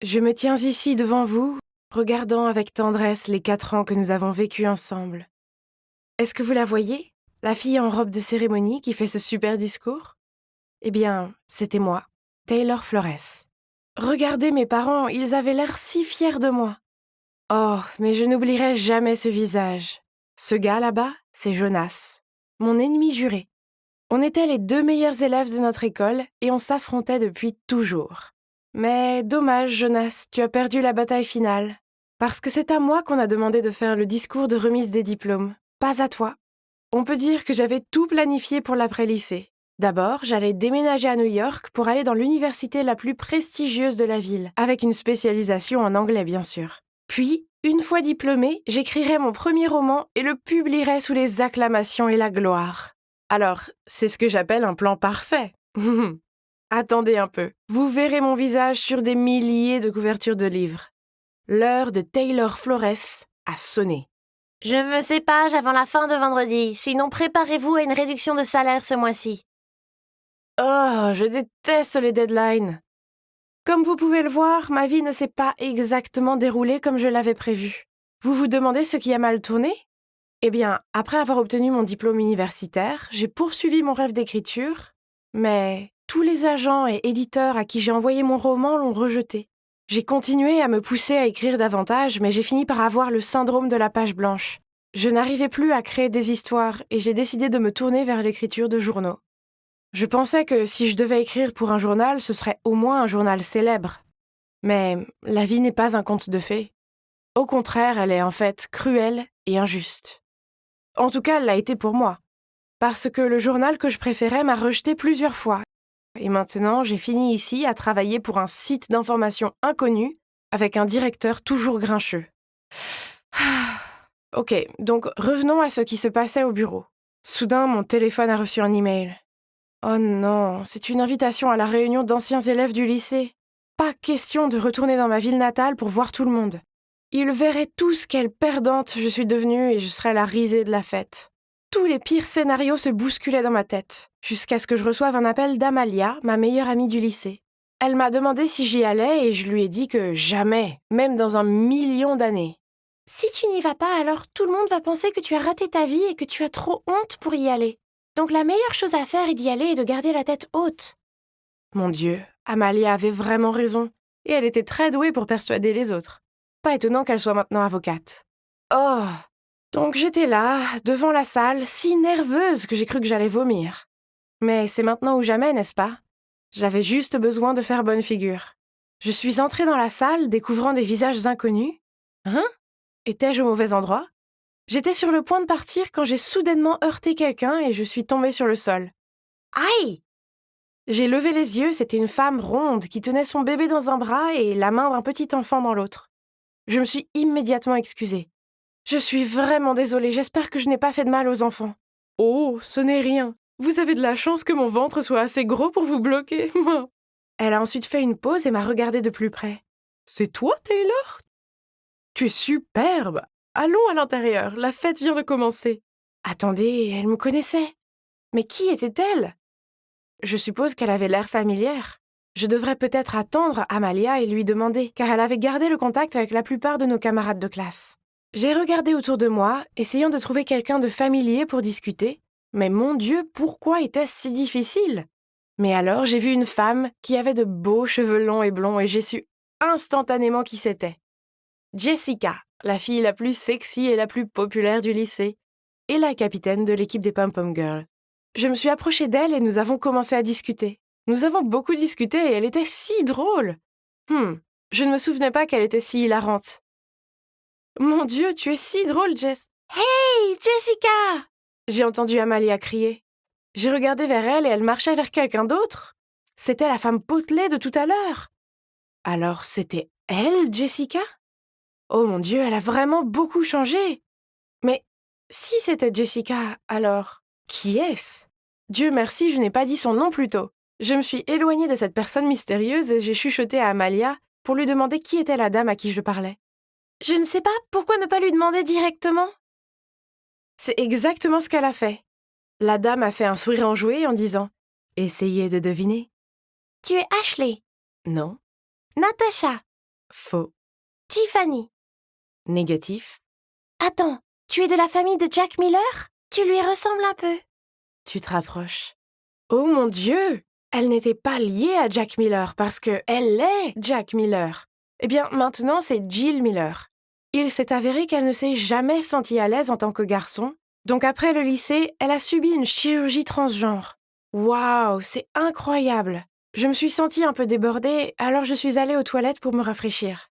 Je me tiens ici devant vous, regardant avec tendresse les 4 ans que nous avons vécus ensemble. Est-ce que vous la voyez, la fille en robe de cérémonie qui fait ce super discours? Eh bien, c'était moi, Taylor Flores. Regardez mes parents, ils avaient l'air si fiers de moi. Oh, mais je n'oublierai jamais ce visage. Ce gars là-bas, c'est Jonas, mon ennemi juré. On était les 2 meilleurs élèves de notre école et on s'affrontait depuis toujours. Mais dommage, Jonas, tu as perdu la bataille finale. Parce que c'est à moi qu'on a demandé de faire le discours de remise des diplômes, pas à toi. On peut dire que j'avais tout planifié pour l'après-lycée. D'abord, j'allais déménager à New York pour aller dans l'université la plus prestigieuse de la ville, avec une spécialisation en anglais bien sûr. Puis, une fois diplômée, j'écrirais mon premier roman et le publierais sous les acclamations et la gloire. Alors, c'est ce que j'appelle un plan parfait. Attendez un peu, vous verrez mon visage sur des milliers de couvertures de livres. L'heure de Taylor Flores a sonné. Je veux ces pages avant la fin de vendredi, sinon préparez-vous à une réduction de salaire ce mois-ci. Oh, je déteste les deadlines. Comme vous pouvez le voir, ma vie ne s'est pas exactement déroulée comme je l'avais prévu. Vous vous demandez ce qui a mal tourné? Eh bien, après avoir obtenu mon diplôme universitaire, j'ai poursuivi mon rêve d'écriture, mais tous les agents et éditeurs à qui j'ai envoyé mon roman l'ont rejeté. J'ai continué à me pousser à écrire davantage, mais j'ai fini par avoir le syndrome de la page blanche. Je n'arrivais plus à créer des histoires et j'ai décidé de me tourner vers l'écriture de journaux. Je pensais que si je devais écrire pour un journal, ce serait au moins un journal célèbre. Mais la vie n'est pas un conte de fées. Au contraire, elle est en fait cruelle et injuste. En tout cas, elle l'a été pour moi. Parce que le journal que je préférais m'a rejeté plusieurs fois. Et maintenant, j'ai fini ici à travailler pour un site d'information inconnu avec un directeur toujours grincheux. Ok, donc revenons à ce qui se passait au bureau. Soudain, mon téléphone a reçu un email. Oh non, c'est une invitation à la réunion d'anciens élèves du lycée. Pas question de retourner dans ma ville natale pour voir tout le monde. Ils verraient tous quelle perdante je suis devenue et je serais la risée de la fête. Tous les pires scénarios se bousculaient dans ma tête, jusqu'à ce que je reçoive un appel d'Amalia, ma meilleure amie du lycée. Elle m'a demandé si j'y allais et je lui ai dit que jamais, même dans 1 million d'années. Si tu n'y vas pas, alors tout le monde va penser que tu as raté ta vie et que tu as trop honte pour y aller. Donc la meilleure chose à faire est d'y aller et de garder la tête haute. Mon Dieu, Amalia avait vraiment raison, et elle était très douée pour persuader les autres. Pas étonnant qu'elle soit maintenant avocate. Oh! Donc j'étais là, devant la salle, si nerveuse que j'ai cru que j'allais vomir. Mais c'est maintenant ou jamais, n'est-ce pas? J'avais juste besoin de faire bonne figure. Je suis entrée dans la salle, découvrant des visages inconnus. Hein? Étais-je au mauvais endroit? J'étais sur le point de partir quand j'ai soudainement heurté quelqu'un et je suis tombée sur le sol. Aïe! J'ai levé les yeux, c'était une femme ronde qui tenait son bébé dans un bras et la main d'un petit enfant dans l'autre. Je me suis immédiatement excusée. Je suis vraiment désolée, j'espère que je n'ai pas fait de mal aux enfants. Oh, ce n'est rien. Vous avez de la chance que mon ventre soit assez gros pour vous bloquer. Elle a ensuite fait une pause et m'a regardée de plus près. C'est toi, Taylor? Tu es superbe. Allons à l'intérieur, la fête vient de commencer. Attendez, elle me connaissait. Mais qui était-elle? Je suppose qu'elle avait l'air familière. Je devrais peut-être attendre Amalia et lui demander, car elle avait gardé le contact avec la plupart de nos camarades de classe. J'ai regardé autour de moi, essayant de trouver quelqu'un de familier pour discuter, mais mon Dieu, pourquoi était-ce si difficile? Mais alors j'ai vu une femme qui avait de beaux cheveux longs et blonds et j'ai su instantanément qui c'était. Jessica, la fille la plus sexy et la plus populaire du lycée, et la capitaine de l'équipe des Pom-Pom Girls. Je me suis approchée d'elle et nous avons commencé à discuter. Nous avons beaucoup discuté et elle était si drôle. Je ne me souvenais pas qu'elle était si hilarante. Mon Dieu, tu es si drôle, Jess. Hey, Jessica! J'ai entendu Amalia crier. J'ai regardé vers elle et elle marchait vers quelqu'un d'autre. C'était la femme potelée de tout à l'heure. Alors c'était elle, Jessica? Oh mon Dieu, elle a vraiment beaucoup changé. Mais si c'était Jessica, alors qui est-ce? Dieu merci, je n'ai pas dit son nom plus tôt. Je me suis éloignée de cette personne mystérieuse et j'ai chuchoté à Amalia pour lui demander qui était la dame à qui je parlais. Je ne sais pas, pourquoi ne pas lui demander directement? C'est exactement ce qu'elle a fait. La dame a fait un sourire enjoué en disant « Essayez de deviner. » Tu es Ashley. Non. Natasha. Faux. Tiffany. Négatif. Attends, tu es de la famille de Jack Miller? Tu lui ressembles un peu. Tu te rapproches. Oh mon Dieu! Elle n'était pas liée à Jack Miller parce que elle est Jack Miller. Eh bien, maintenant, c'est Jill Miller. Il s'est avéré qu'elle ne s'est jamais sentie à l'aise en tant que garçon. Donc après le lycée, elle a subi une chirurgie transgenre. Waouh, c'est incroyable! Je me suis sentie un peu débordée, alors je suis allée aux toilettes pour me rafraîchir.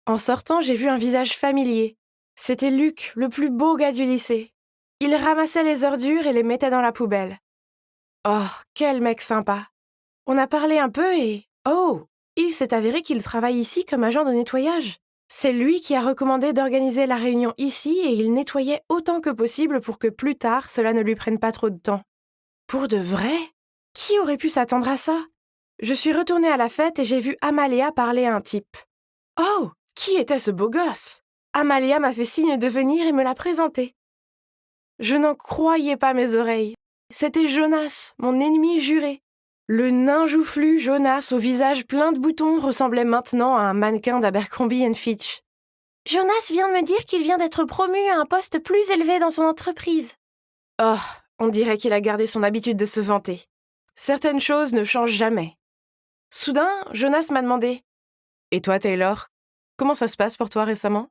En sortant, j'ai vu un visage familier. C'était Luc, le plus beau gars du lycée. Il ramassait les ordures et les mettait dans la poubelle. Oh, quel mec sympa! On a parlé un peu et... Oh! Il s'est avéré qu'il travaille ici comme agent de nettoyage. C'est lui qui a recommandé d'organiser la réunion ici et il nettoyait autant que possible pour que plus tard, cela ne lui prenne pas trop de temps. Pour de vrai? Qui aurait pu s'attendre à ça? Je suis retournée à la fête et j'ai vu Amalia parler à un type. Oh! Qui était ce beau gosse? Amalia m'a fait signe de venir et me l'a présenté. Je n'en croyais pas mes oreilles. C'était Jonas, mon ennemi juré. Le nain joufflu Jonas au visage plein de boutons ressemblait maintenant à un mannequin d'Abercrombie & Fitch. Jonas vient de me dire qu'il vient d'être promu à un poste plus élevé dans son entreprise. Oh, on dirait qu'il a gardé son habitude de se vanter. Certaines choses ne changent jamais. Soudain, Jonas m'a demandé « Et toi, Taylor, comment ça se passe pour toi récemment ?»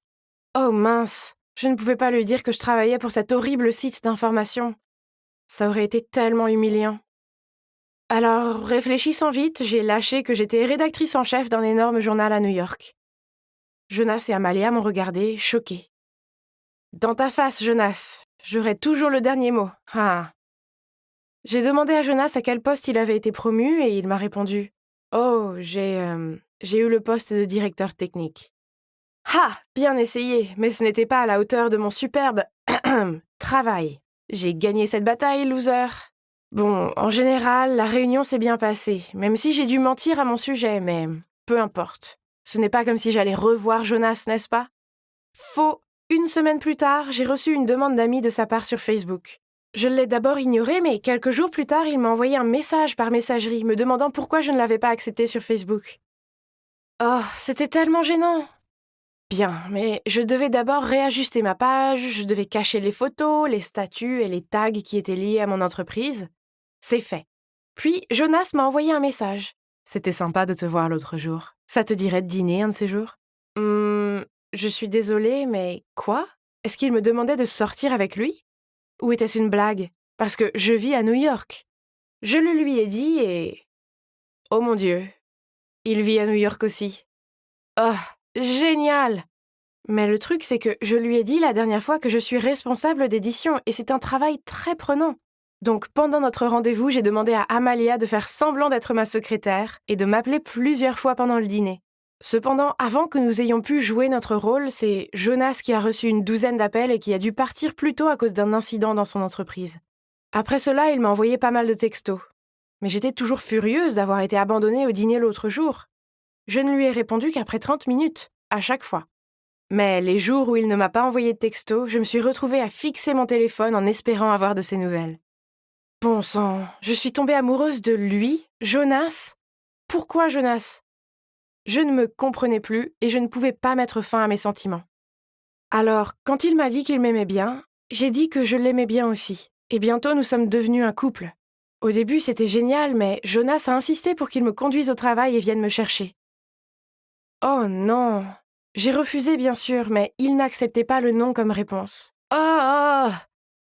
Oh mince, je ne pouvais pas lui dire que je travaillais pour cet horrible site d'information. Ça aurait été tellement humiliant. Alors, réfléchissant vite, j'ai lâché que j'étais rédactrice en chef d'un énorme journal à New York. Jonas et Amalia m'ont regardé, choqués. « Dans ta face, Jonas, j'aurai toujours le dernier mot. Ah. » J'ai demandé à Jonas à quel poste il avait été promu et il m'a répondu « Oh, j'ai eu le poste de directeur technique. » Ah, bien essayé, mais ce n'était pas à la hauteur de mon superbe travail. J'ai gagné cette bataille, loser. Bon, en général, la réunion s'est bien passée, même si j'ai dû mentir à mon sujet, mais peu importe. Ce n'est pas comme si j'allais revoir Jonas, n'est-ce pas? Faux. Une semaine plus tard, j'ai reçu une demande d'amis de sa part sur Facebook. Je l'ai d'abord ignoré, mais quelques jours plus tard, il m'a envoyé un message par messagerie me demandant pourquoi je ne l'avais pas accepté sur Facebook. Oh, c'était tellement gênant. Bien, mais je devais d'abord réajuster ma page, je devais cacher les photos, les statuts et les tags qui étaient liés à mon entreprise. C'est fait. Puis, Jonas m'a envoyé un message. C'était sympa de te voir l'autre jour. Ça te dirait de dîner un de ces jours? Je suis désolée, mais quoi? Est-ce qu'il me demandait de sortir avec lui? Ou était-ce une blague? Parce que je vis à New York. Je le lui ai dit et... Oh mon Dieu, il vit à New York aussi. Oh, génial! Mais le truc, c'est que je lui ai dit la dernière fois que je suis responsable d'édition et c'est un travail très prenant. Donc pendant notre rendez-vous, j'ai demandé à Amalia de faire semblant d'être ma secrétaire et de m'appeler plusieurs fois pendant le dîner. Cependant, avant que nous ayons pu jouer notre rôle, c'est Jonas qui a reçu une douzaine d'appels et qui a dû partir plus tôt à cause d'un incident dans son entreprise. Après cela, il m'a envoyé pas mal de textos. Mais j'étais toujours furieuse d'avoir été abandonnée au dîner l'autre jour. Je ne lui ai répondu qu'après 30 minutes, à chaque fois. Mais les jours où il ne m'a pas envoyé de texto, je me suis retrouvée à fixer mon téléphone en espérant avoir de ses nouvelles. Bon sang, je suis tombée amoureuse de lui, Jonas. Pourquoi Jonas? Je ne me comprenais plus et je ne pouvais pas mettre fin à mes sentiments. Alors, quand il m'a dit qu'il m'aimait bien, j'ai dit que je l'aimais bien aussi. Et bientôt, nous sommes devenus un couple. Au début, c'était génial, mais Jonas a insisté pour qu'il me conduise au travail et vienne me chercher. Oh non! J'ai refusé, bien sûr, mais il n'acceptait pas le non comme réponse. Oh!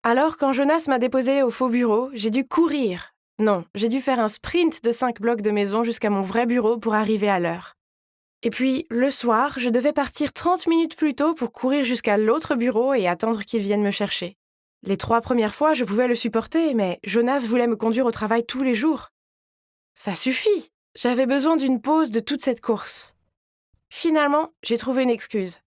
Alors, quand Jonas m'a déposée au faux bureau, j'ai dû courir. Non, j'ai dû faire un sprint de 5 blocs de maison jusqu'à mon vrai bureau pour arriver à l'heure. Et puis, le soir, je devais partir 30 minutes plus tôt pour courir jusqu'à l'autre bureau et attendre qu'il vienne me chercher. Les 3 premières fois, je pouvais le supporter, mais Jonas voulait me conduire au travail tous les jours. Ça suffit! J'avais besoin d'une pause de toute cette course. Finalement, j'ai trouvé une excuse.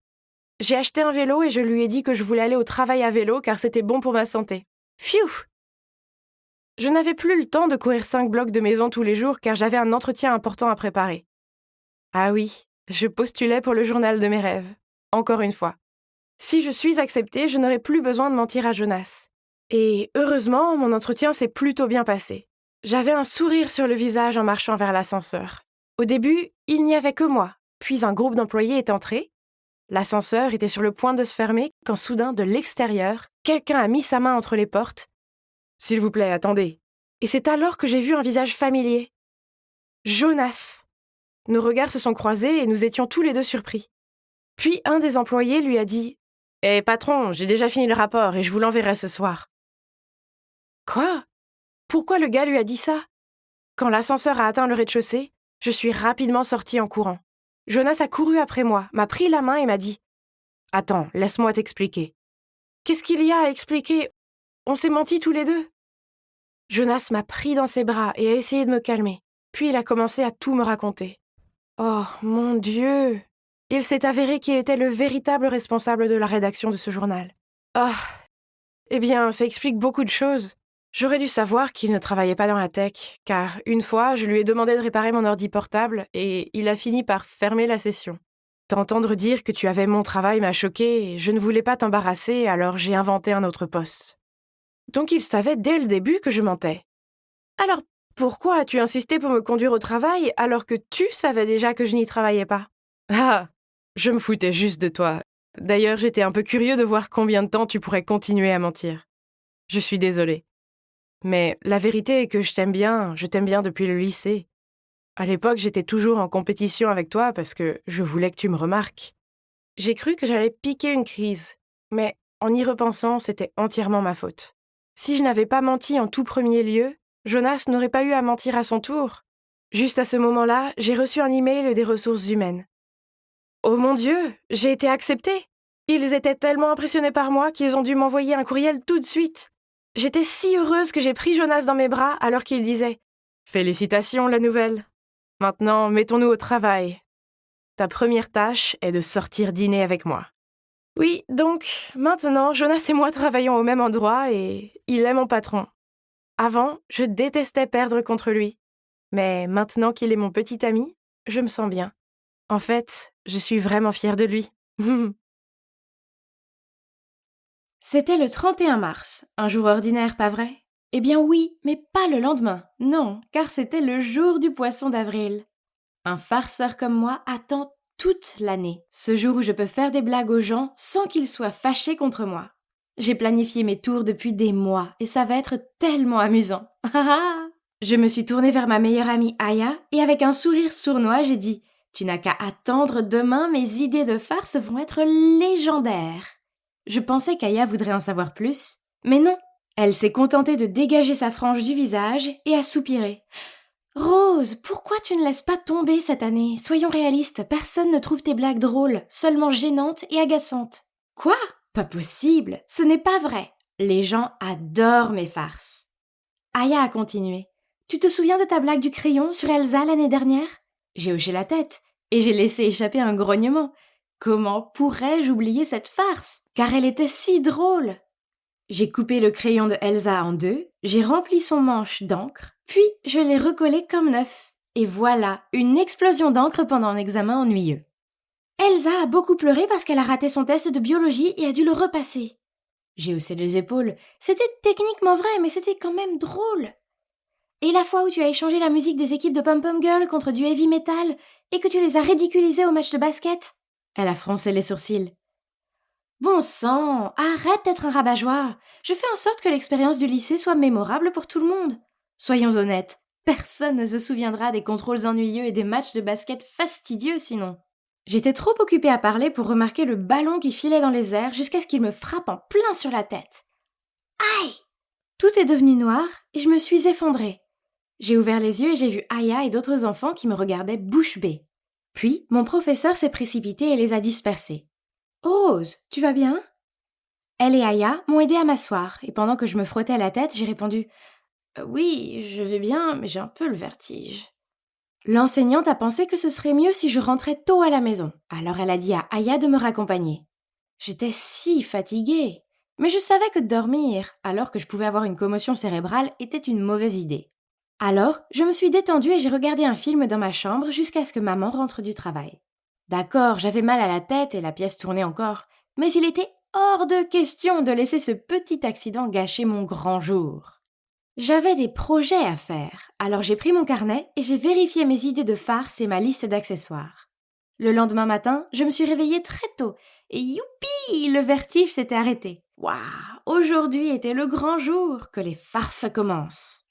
J'ai acheté un vélo et je lui ai dit que je voulais aller au travail à vélo car c'était bon pour ma santé. Pfiou! Je n'avais plus le temps de courir 5 blocs de maison tous les jours car j'avais un entretien important à préparer. Ah oui, je postulais pour le journal de mes rêves. Encore une fois. Si je suis acceptée, je n'aurai plus besoin de mentir à Jonas. Et heureusement, mon entretien s'est plutôt bien passé. J'avais un sourire sur le visage en marchant vers l'ascenseur. Au début, il n'y avait que moi. Puis un groupe d'employés est entré. L'ascenseur était sur le point de se fermer quand soudain, de l'extérieur, quelqu'un a mis sa main entre les portes. « S'il vous plaît, attendez !» Et c'est alors que j'ai vu un visage familier. Jonas. Nos regards se sont croisés et nous étions tous les deux surpris. Puis un des employés lui a dit « Eh patron, j'ai déjà fini le rapport et je vous l'enverrai ce soir. » Quoi ? Pourquoi le gars lui a dit ça ? Quand l'ascenseur a atteint le rez-de-chaussée, je suis rapidement sortie en courant. Jonas a couru après moi, m'a pris la main et m'a dit « Attends, laisse-moi t'expliquer. » Qu'est-ce qu'il y a à expliquer ? On s'est menti tous les deux. Jonas m'a pris dans ses bras et a essayé de me calmer. Puis il a commencé à tout me raconter. Oh, mon Dieu ! Il s'est avéré qu'il était le véritable responsable de la rédaction de ce journal. Ah, eh bien, ça explique beaucoup de choses. J'aurais dû savoir qu'il ne travaillait pas dans la tech, car une fois, je lui ai demandé de réparer mon ordi portable et il a fini par fermer la session. T'entendre dire que tu avais mon travail m'a choquée et je ne voulais pas t'embarrasser, alors j'ai inventé un autre poste. Donc il savait dès le début que je mentais. Alors pourquoi as-tu insisté pour me conduire au travail alors que tu savais déjà que je n'y travaillais pas ? Ah, je me foutais juste de toi. D'ailleurs, j'étais un peu curieux de voir combien de temps tu pourrais continuer à mentir. Je suis désolée. Mais la vérité est que je t'aime bien depuis le lycée. À l'époque, j'étais toujours en compétition avec toi parce que je voulais que tu me remarques. J'ai cru que j'allais piquer une crise, mais en y repensant, c'était entièrement ma faute. Si je n'avais pas menti en tout premier lieu, Jonas n'aurait pas eu à mentir à son tour. Juste à ce moment-là, j'ai reçu un email des ressources humaines. Oh mon Dieu, j'ai été acceptée! Ils étaient tellement impressionnés par moi qu'ils ont dû m'envoyer un courriel tout de suite. J'étais si heureuse que j'ai pris Jonas dans mes bras alors qu'il disait « Félicitations, la nouvelle. Maintenant, mettons-nous au travail. Ta première tâche est de sortir dîner avec moi. » Oui, donc, maintenant, Jonas et moi travaillons au même endroit et il est mon patron. Avant, je détestais perdre contre lui. Mais maintenant qu'il est mon petit ami, je me sens bien. En fait, je suis vraiment fière de lui. C'était le 31 mars, un jour ordinaire, pas vrai ? Eh bien oui, mais pas le lendemain, non, car c'était le jour du poisson d'avril. Un farceur comme moi attend toute l'année, ce jour où je peux faire des blagues aux gens sans qu'ils soient fâchés contre moi. J'ai planifié mes tours depuis des mois et ça va être tellement amusant. Je me suis tournée vers ma meilleure amie Aya et avec un sourire sournois, j'ai dit « Tu n'as qu'à attendre, demain mes idées de farce vont être légendaires !» Je pensais qu'Aya voudrait en savoir plus, mais non. Elle s'est contentée de dégager sa frange du visage et a soupiré. « Rose, pourquoi tu ne laisses pas tomber cette année ? Soyons réalistes, personne ne trouve tes blagues drôles, seulement gênantes et agaçantes. »« Quoi ? Pas possible, ce n'est pas vrai. Les gens adorent mes farces. » Aya a continué. « Tu te souviens de ta blague du crayon sur Elsa l'année dernière ? » J'ai hoché la tête et j'ai laissé échapper un grognement. Comment pourrais-je oublier cette farce ? Car elle était si drôle. J'ai coupé le crayon de Elsa en deux, j'ai rempli son manche d'encre, puis je l'ai recollé comme neuf. Et voilà, une explosion d'encre pendant un examen ennuyeux. Elsa a beaucoup pleuré parce qu'elle a raté son test de biologie et a dû le repasser. J'ai haussé les épaules. C'était techniquement vrai, mais c'était quand même drôle. Et la fois où tu as échangé la musique des équipes de Pom Pom Girl contre du heavy metal et que tu les as ridiculisés au match de basket ? Elle a froncé les sourcils. Bon sang, arrête d'être un rabat-joie. Je fais en sorte que l'expérience du lycée soit mémorable pour tout le monde. Soyons honnêtes, personne ne se souviendra des contrôles ennuyeux et des matchs de basket fastidieux sinon. J'étais trop occupée à parler pour remarquer le ballon qui filait dans les airs jusqu'à ce qu'il me frappe en plein sur la tête. Aïe ! Tout est devenu noir et je me suis effondrée. J'ai ouvert les yeux et j'ai vu Aya et d'autres enfants qui me regardaient bouche bée. Puis, mon professeur s'est précipité et les a dispersés. « Rose, tu vas bien ?» Elle et Aya m'ont aidée à m'asseoir et pendant que je me frottais la tête, j'ai répondu « Oui, je vais bien, mais j'ai un peu le vertige. » L'enseignante a pensé que ce serait mieux si je rentrais tôt à la maison, alors elle a dit à Aya de me raccompagner. J'étais si fatiguée, mais je savais que dormir, alors que je pouvais avoir une commotion cérébrale, était une mauvaise idée. Alors, je me suis détendue et j'ai regardé un film dans ma chambre jusqu'à ce que maman rentre du travail. D'accord, j'avais mal à la tête et la pièce tournait encore, mais il était hors de question de laisser ce petit accident gâcher mon grand jour. J'avais des projets à faire, alors j'ai pris mon carnet et j'ai vérifié mes idées de farce et ma liste d'accessoires. Le lendemain matin, je me suis réveillée très tôt et youpi, le vertige s'était arrêté. Waouh, aujourd'hui était le grand jour, que les farces commencent.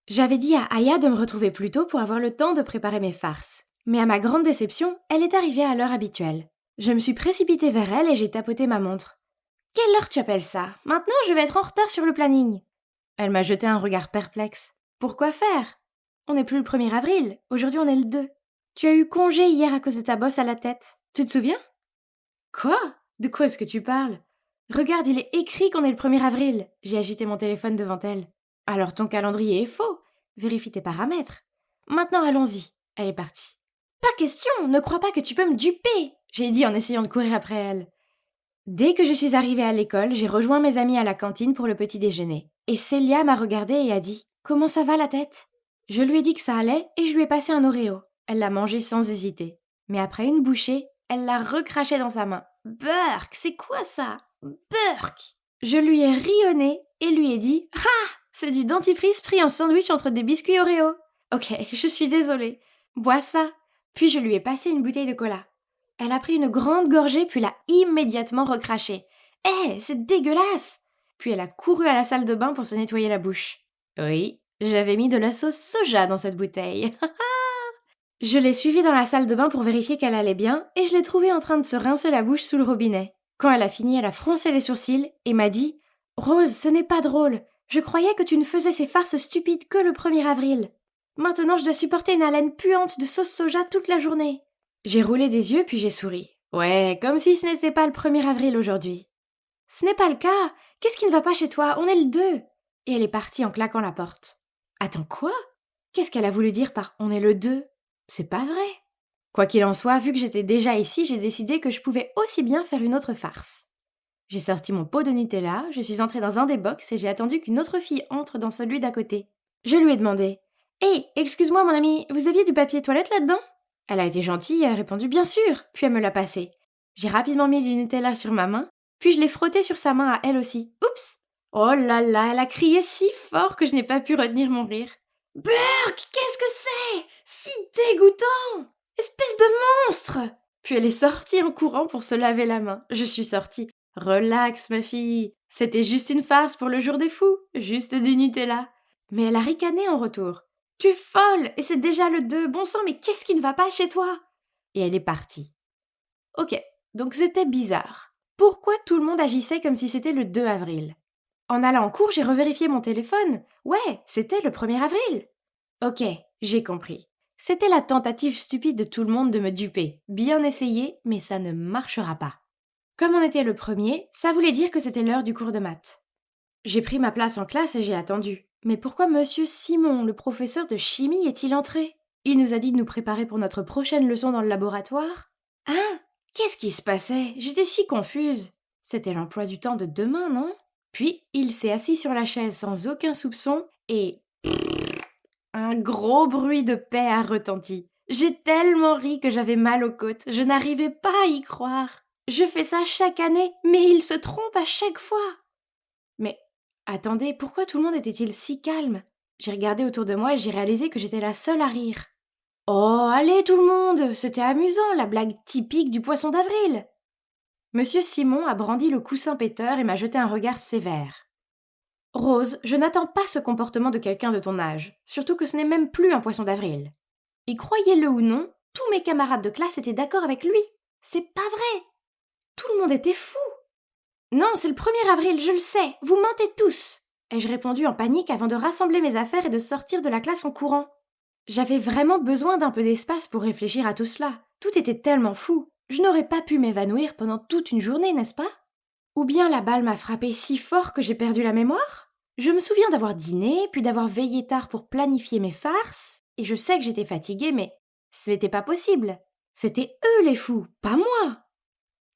J'avais dit à Aya de me retrouver plus tôt pour avoir le temps de préparer mes farces. Mais à ma grande déception, elle est arrivée à l'heure habituelle. Je me suis précipitée vers elle et j'ai tapoté ma montre. « Quelle heure tu appelles ça ? Maintenant, je vais être en retard sur le planning. » Elle m'a jeté un regard perplexe. « Pourquoi faire ? On n'est plus le 1er avril, aujourd'hui on est le 2. Tu as eu congé hier à cause de ta bosse à la tête. Tu te souviens ? » « Quoi ? De quoi est-ce que tu parles ? Regarde, il est écrit qu'on est le 1er avril. » J'ai agité mon téléphone devant elle. « Alors ton calendrier est faux. Vérifie tes paramètres. Maintenant allons-y. » Elle est partie. « Pas question, ne crois pas que tu peux me duper !» j'ai dit en essayant de courir après elle. Dès que je suis arrivée à l'école, j'ai rejoint mes amis à la cantine pour le petit déjeuner. Et Célia m'a regardée et a dit « Comment ça va la tête ?» Je lui ai dit que ça allait et je lui ai passé un Oreo. Elle l'a mangé sans hésiter. Mais après une bouchée, elle l'a recraché dans sa main. « Burk, c'est quoi ça ? Burk !» Je lui ai ri au nez et lui ai dit « Ah, c'est du dentifrice pris en sandwich entre des biscuits Oreo. Ok, je suis désolée. Bois ça. » Puis je lui ai passé une bouteille de cola. Elle a pris une grande gorgée puis l'a immédiatement recrachée. « Hé, c'est dégueulasse !» Puis elle a couru à la salle de bain pour se nettoyer la bouche. Oui, j'avais mis de la sauce soja dans cette bouteille. Je l'ai suivie dans la salle de bain pour vérifier qu'elle allait bien et je l'ai trouvée en train de se rincer la bouche sous le robinet. Quand elle a fini, elle a froncé les sourcils et m'a dit « Rose, ce n'est pas drôle. Je croyais que tu ne faisais ces farces stupides que le 1er avril. Maintenant, je dois supporter une haleine puante de sauce soja toute la journée. » J'ai roulé des yeux puis j'ai souri. Ouais, comme si ce n'était pas le 1er avril aujourd'hui. « Ce n'est pas le cas. Qu'est-ce qui ne va pas chez toi ? On est le 2. » Et elle est partie en claquant la porte. Attends, quoi ? Qu'est-ce qu'elle a voulu dire par « on est le 2 » ? C'est pas vrai. Quoi qu'il en soit, vu que j'étais déjà ici, j'ai décidé que je pouvais aussi bien faire une autre farce. J'ai sorti mon pot de Nutella, je suis entrée dans un des box et j'ai attendu qu'une autre fille entre dans celui d'à côté. Je lui ai demandé « Hey, excuse-moi mon amie, vous aviez du papier toilette là-dedans ?» Elle a été gentille et a répondu « Bien sûr !» Puis elle me l'a passé. J'ai rapidement mis du Nutella sur ma main, puis je l'ai frotté sur sa main à elle aussi. Oups ! Oh là là, elle a crié si fort que je n'ai pas pu retenir mon rire. « Burk, qu'est-ce que c'est ? Si dégoûtant ! Espèce de monstre !» Puis elle est sortie en courant pour se laver la main. Je suis sortie. « Relax, ma fille. C'était juste une farce pour le jour des fous. Juste du Nutella. » Mais elle a ricané en retour. « Tu es folle, et c'est déjà le 2. Bon sang, mais qu'est-ce qui ne va pas chez toi ?» Et elle est partie. Ok, donc c'était bizarre. Pourquoi tout le monde agissait comme si c'était le 2 avril ? En allant en cours, j'ai revérifié mon téléphone. Ouais, c'était le 1er avril. Ok, j'ai compris. C'était la tentative stupide de tout le monde de me duper. Bien essayé, mais ça ne marchera pas. Comme on était le 1er, ça voulait dire que c'était l'heure du cours de maths. J'ai pris ma place en classe et j'ai attendu. Mais pourquoi Monsieur Simon, le professeur de chimie, est-il entré ? Il nous a dit de nous préparer pour notre prochaine leçon dans le laboratoire. Hein ? Qu'est-ce qui se passait ? J'étais si confuse. C'était l'emploi du temps de demain, non ? Puis, il s'est assis sur la chaise sans aucun soupçon et... un gros bruit de paix a retenti. J'ai tellement ri que j'avais mal aux côtes. Je n'arrivais pas à y croire. Je fais ça chaque année, mais il se trompe à chaque fois. Mais, attendez, pourquoi tout le monde était-il si calme ? J'ai regardé autour de moi et j'ai réalisé que j'étais la seule à rire. Oh, allez tout le monde, c'était amusant, la blague typique du poisson d'avril. Monsieur Simon a brandi le coussin péteur et m'a jeté un regard sévère. Rose, je n'attends pas ce comportement de quelqu'un de ton âge, surtout que ce n'est même plus un poisson d'avril. Et croyez-le ou non, tous mes camarades de classe étaient d'accord avec lui. C'est pas vrai. Tout le monde était fou. Non, c'est le 1er avril, je le sais, vous mentez tous, ai-je répondu en panique avant de rassembler mes affaires et de sortir de la classe en courant. J'avais vraiment besoin d'un peu d'espace pour réfléchir à tout cela. Tout était tellement fou. Je n'aurais pas pu m'évanouir pendant toute une journée, n'est-ce pas ? Ou bien la balle m'a frappé si fort que j'ai perdu la mémoire ? Je me souviens d'avoir dîné, puis d'avoir veillé tard pour planifier mes farces, et je sais que j'étais fatiguée, mais ce n'était pas possible. C'était eux les fous, pas moi.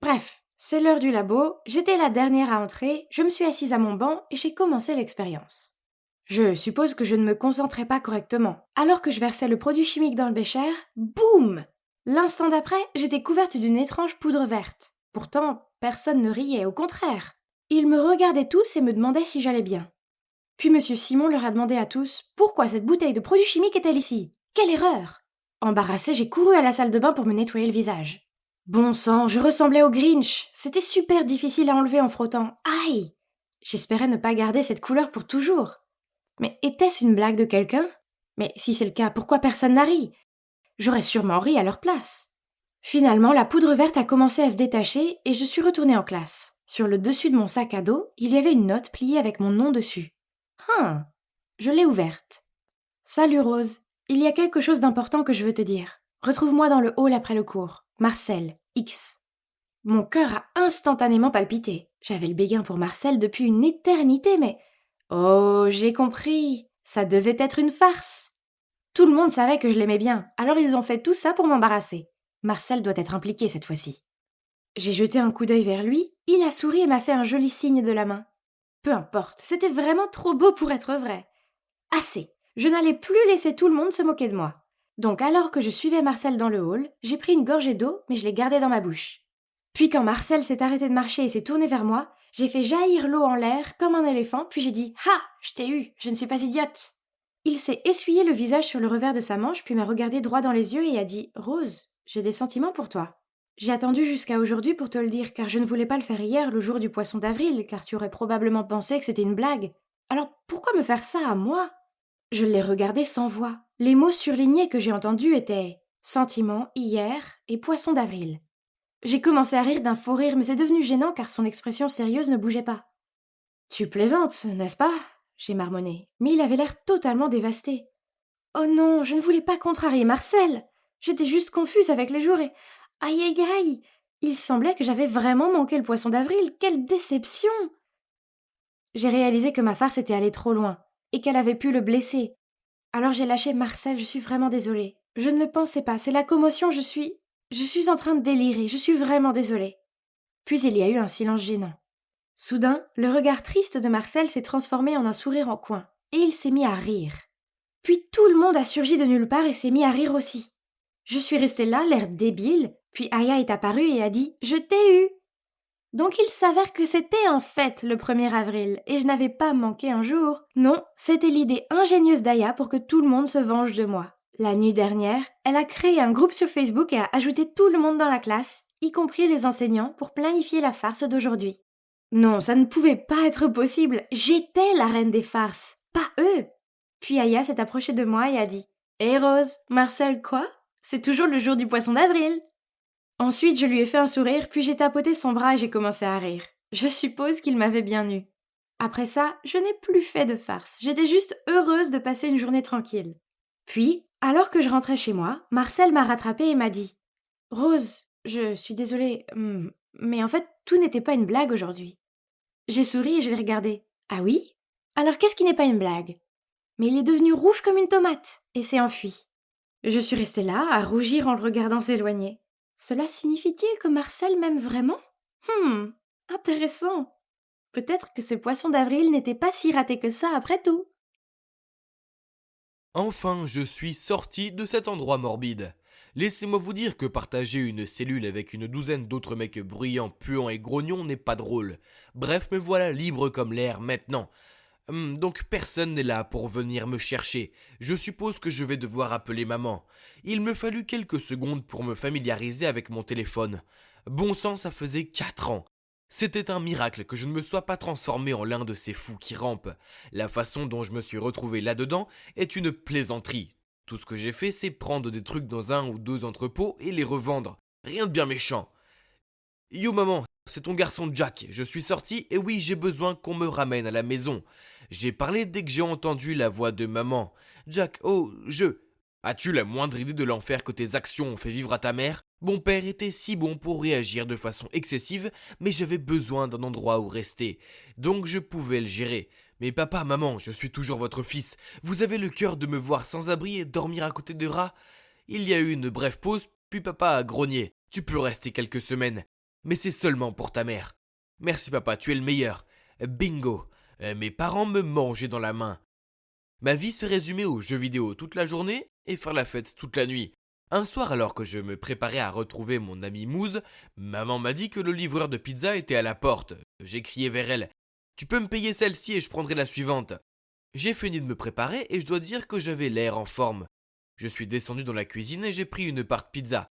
Bref, c'est l'heure du labo, j'étais la dernière à entrer, je me suis assise à mon banc et j'ai commencé l'expérience. Je suppose que je ne me concentrais pas correctement. Alors que je versais le produit chimique dans le bécher, boum ! L'instant d'après, j'étais couverte d'une étrange poudre verte. Pourtant, personne ne riait, au contraire. Ils me regardaient tous et me demandaient si j'allais bien. Puis Monsieur Simon leur a demandé à tous « Pourquoi cette bouteille de produit chimique est-elle ici ? Quelle erreur !» Embarrassée, j'ai couru à la salle de bain pour me nettoyer le visage. Bon sang, je ressemblais au Grinch. C'était super difficile à enlever en frottant. Aïe! J'espérais ne pas garder cette couleur pour toujours. Mais était-ce une blague de quelqu'un? Mais si c'est le cas, pourquoi personne n'a ri? J'aurais sûrement ri à leur place. Finalement, la poudre verte a commencé à se détacher et je suis retournée en classe. Sur le dessus de mon sac à dos, il y avait une note pliée avec mon nom dessus. Je l'ai ouverte. Salut Rose, il y a quelque chose d'important que je veux te dire. Retrouve-moi dans le hall après le cours. Marcel, X. Mon cœur a instantanément palpité. J'avais le béguin pour Marcel depuis une éternité, mais... Oh, j'ai compris. Ça devait être une farce. Tout le monde savait que je l'aimais bien, alors ils ont fait tout ça pour m'embarrasser. Marcel doit être impliqué cette fois-ci. J'ai jeté un coup d'œil vers lui, il a souri et m'a fait un joli signe de la main. Peu importe, c'était vraiment trop beau pour être vrai. Assez, je n'allais plus laisser tout le monde se moquer de moi. Donc alors que je suivais Marcel dans le hall, j'ai pris une gorgée d'eau, mais je l'ai gardée dans ma bouche. Puis quand Marcel s'est arrêté de marcher et s'est tourné vers moi, j'ai fait jaillir l'eau en l'air comme un éléphant, puis j'ai dit « Ha, je t'ai eu, je ne suis pas idiote !» Il s'est essuyé le visage sur le revers de sa manche, puis m'a regardé droit dans les yeux et a dit « Rose, j'ai des sentiments pour toi. » J'ai attendu jusqu'à aujourd'hui pour te le dire, car je ne voulais pas le faire hier, le jour du poisson d'avril, car tu aurais probablement pensé que c'était une blague. Alors pourquoi me faire ça à moi? Je l'ai regardé sans voix. Les mots surlignés que j'ai entendus étaient « sentiments, hier » et « poisson d'avril ». J'ai commencé à rire d'un faux rire, mais c'est devenu gênant car son expression sérieuse ne bougeait pas. « Tu plaisantes, n'est-ce pas ?» j'ai marmonné, mais il avait l'air totalement dévasté. « Oh non, je ne voulais pas contrarier Marcel. J'étais juste confuse avec les jours et... Aïe aïe aïe! Il semblait que j'avais vraiment manqué le poisson d'avril. Quelle déception! » J'ai réalisé que ma farce était allée trop loin et qu'elle avait pu le blesser. Alors j'ai lâché Marcel, je suis vraiment désolée. Je ne le pensais pas, c'est la commotion, je suis en train de délirer, je suis vraiment désolée. Puis il y a eu un silence gênant. Soudain, le regard triste de Marcel s'est transformé en un sourire en coin, et il s'est mis à rire. Puis tout le monde a surgi de nulle part et s'est mis à rire aussi. Je suis restée là, l'air débile, puis Aya est apparue et a dit « Je t'ai eu !» Donc il s'avère que c'était en fait le 1er avril, et je n'avais pas manqué un jour. Non, c'était l'idée ingénieuse d'Aya pour que tout le monde se venge de moi. La nuit dernière, elle a créé un groupe sur Facebook et a ajouté tout le monde dans la classe, y compris les enseignants, pour planifier la farce d'aujourd'hui. Non, ça ne pouvait pas être possible, j'étais la reine des farces, pas eux. Puis Aya s'est approchée de moi et a dit « Hé Rose, Marcel quoi? C'est toujours le jour du poisson d'avril !» Ensuite, je lui ai fait un sourire, puis j'ai tapoté son bras et j'ai commencé à rire. Je suppose qu'il m'avait bien eu. Après ça, je n'ai plus fait de farce, j'étais juste heureuse de passer une journée tranquille. Puis, alors que je rentrais chez moi, Marcel m'a rattrapée et m'a dit « Rose, je suis désolée, mais en fait, tout n'était pas une blague aujourd'hui. » J'ai souri et je l'ai regardé. « Ah oui? Alors qu'est-ce qui n'est pas une blague ?» Mais il est devenu rouge comme une tomate et s'est enfui. Je suis restée là, à rougir en le regardant s'éloigner. Cela signifie-t-il que Marcel m'aime vraiment? Intéressant. Peut-être que ce poisson d'avril n'était pas si raté que ça après tout. Enfin, je suis sorti de cet endroit morbide. Laissez-moi vous dire que partager une cellule avec une douzaine d'autres mecs bruyants, puants et grognons n'est pas drôle. Bref, me voilà libre comme l'air maintenant. Donc personne n'est là pour venir me chercher. Je suppose que je vais devoir appeler maman. Il me fallut quelques secondes pour me familiariser avec mon téléphone. Bon sang, ça faisait 4 ans. C'était un miracle que je ne me sois pas transformé en l'un de ces fous qui rampent. La façon dont je me suis retrouvé là-dedans est une plaisanterie. Tout ce que j'ai fait, c'est prendre des trucs dans 1 ou 2 entrepôts et les revendre. Rien de bien méchant. Yo maman, c'est ton garçon Jack. Je suis sorti et oui, j'ai besoin qu'on me ramène à la maison. J'ai parlé dès que j'ai entendu la voix de maman. Jack, oh, As-tu la moindre idée de l'enfer que tes actions ont fait vivre à ta mère? Mon père était si bon pour réagir de façon excessive, mais j'avais besoin d'un endroit où rester. Donc je pouvais le gérer. Mais papa, maman, je suis toujours votre fils. Vous avez le cœur de me voir sans abri et dormir à côté de rats? Il y a eu une brève pause, puis papa a grogné. Tu peux rester quelques semaines. Mais c'est seulement pour ta mère. Merci papa, tu es le meilleur. Bingo. Mes parents me mangeaient dans la main. Ma vie se résumait aux jeux vidéo toute la journée et faire la fête toute la nuit. Un soir, alors que je me préparais à retrouver mon ami Mouze, maman m'a dit que le livreur de pizza était à la porte. J'ai crié vers elle. « Tu peux me payer celle-ci et je prendrai la suivante. » J'ai fini de me préparer et je dois dire que j'avais l'air en forme. Je suis descendu dans la cuisine et j'ai pris une part de pizza.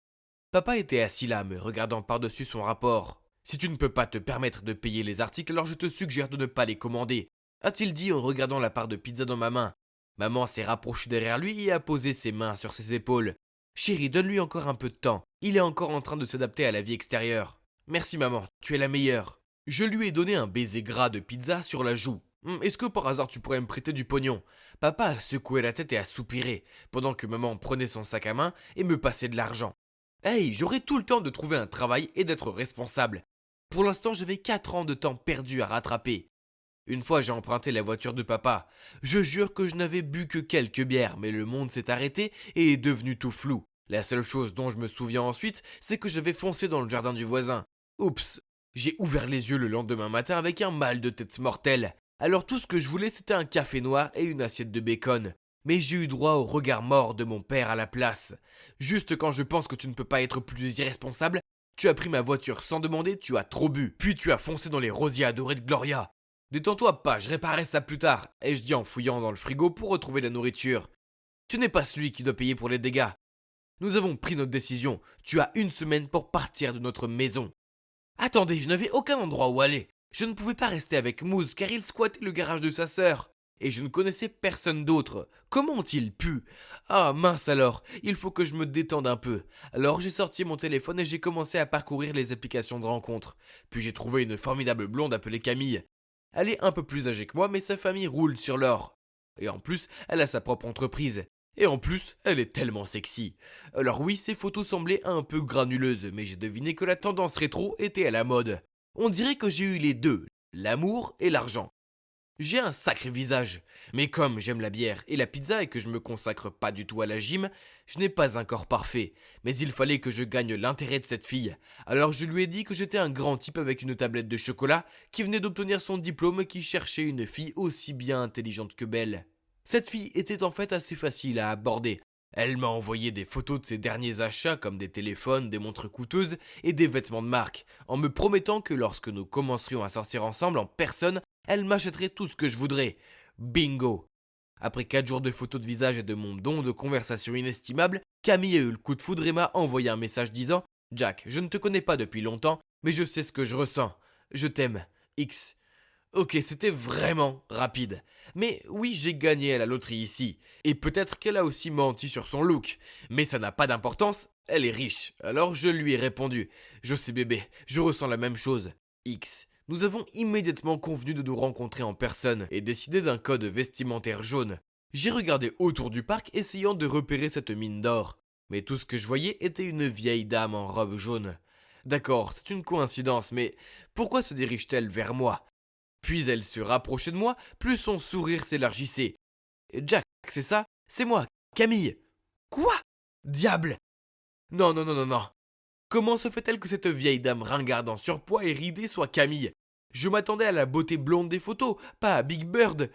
Papa était assis là, me regardant par-dessus son rapport. Si tu ne peux pas te permettre de payer les articles, alors je te suggère de ne pas les commander, a-t-il dit en regardant la part de pizza dans ma main. Maman s'est rapprochée derrière lui et a posé ses mains sur ses épaules. Chérie, donne-lui encore un peu de temps. Il est encore en train de s'adapter à la vie extérieure. Merci maman, tu es la meilleure. Je lui ai donné un baiser gras de pizza sur la joue. Est-ce que par hasard tu pourrais me prêter du pognon? Papa a secoué la tête et a soupiré, pendant que maman prenait son sac à main et me passait de l'argent. Hey, j'aurai tout le temps de trouver un travail et d'être responsable. Pour l'instant, j'avais 4 ans de temps perdu à rattraper. Une fois, j'ai emprunté la voiture de papa. Je jure que je n'avais bu que quelques bières, mais le monde s'est arrêté et est devenu tout flou. La seule chose dont je me souviens ensuite, c'est que j'avais foncé dans le jardin du voisin. Oups, j'ai ouvert les yeux le lendemain matin avec un mal de tête mortel. Alors tout ce que je voulais, c'était un café noir et une assiette de bacon. Mais j'ai eu droit au regard mort de mon père à la place. Juste quand je pense que tu ne peux pas être plus irresponsable, tu as pris ma voiture sans demander, tu as trop bu, puis tu as foncé dans les rosiers adorés de Gloria. Détends-toi pas, je réparerai ça plus tard, ai-je dit en fouillant dans le frigo pour retrouver la nourriture. Tu n'es pas celui qui doit payer pour les dégâts. Nous avons pris notre décision, tu as 1 semaine pour partir de notre maison. Attendez, je n'avais aucun endroit où aller. Je ne pouvais pas rester avec Moose car il squattait le garage de sa sœur. Et je ne connaissais personne d'autre. Comment ont-ils pu? Ah mince alors, il faut que je me détende un peu. Alors j'ai sorti mon téléphone et j'ai commencé à parcourir les applications de rencontres. Puis j'ai trouvé une formidable blonde appelée Camille. Elle est un peu plus âgée que moi mais sa famille roule sur l'or. Et en plus, elle a sa propre entreprise. Et en plus, elle est tellement sexy. Alors oui, ses photos semblaient un peu granuleuses, mais j'ai deviné que la tendance rétro était à la mode. On dirait que j'ai eu les deux, l'amour et l'argent. J'ai un sacré visage, mais comme j'aime la bière et la pizza et que je me consacre pas du tout à la gym, je n'ai pas un corps parfait. Mais il fallait que je gagne l'intérêt de cette fille. Alors je lui ai dit que j'étais un grand type avec une tablette de chocolat qui venait d'obtenir son diplôme et qui cherchait une fille aussi bien intelligente que belle. Cette fille était en fait assez facile à aborder. Elle m'a envoyé des photos de ses derniers achats comme des téléphones, des montres coûteuses et des vêtements de marque, en me promettant que lorsque nous commencerions à sortir ensemble en personne, elle m'achèterait tout ce que je voudrais. Bingo! Après 4 jours de photos de visage et de mon don de conversation inestimable, Camille a eu le coup de foudre et m'a envoyé un message disant « Jack, je ne te connais pas depuis longtemps, mais je sais ce que je ressens. Je t'aime. X. » Ok, c'était vraiment rapide. Mais oui, j'ai gagné à la loterie ici. Et peut-être qu'elle a aussi menti sur son look. Mais ça n'a pas d'importance, elle est riche. Alors je lui ai répondu. Je sais bébé, je ressens la même chose. X. Nous avons immédiatement convenu de nous rencontrer en personne et décidé d'un code vestimentaire jaune. J'ai regardé autour du parc essayant de repérer cette mine d'or. Mais tout ce que je voyais était une vieille dame en robe jaune. D'accord, c'est une coïncidence, mais pourquoi se dirige-t-elle vers moi ? Puis elle se rapprochait de moi, plus son sourire s'élargissait. Jack, c'est ça? C'est moi, Camille. Quoi? Diable! Non, non, non, non, non. Comment se fait-elle que cette vieille dame ringarde en surpoids et ridée soit Camille? Je m'attendais à la beauté blonde des photos, pas à Big Bird.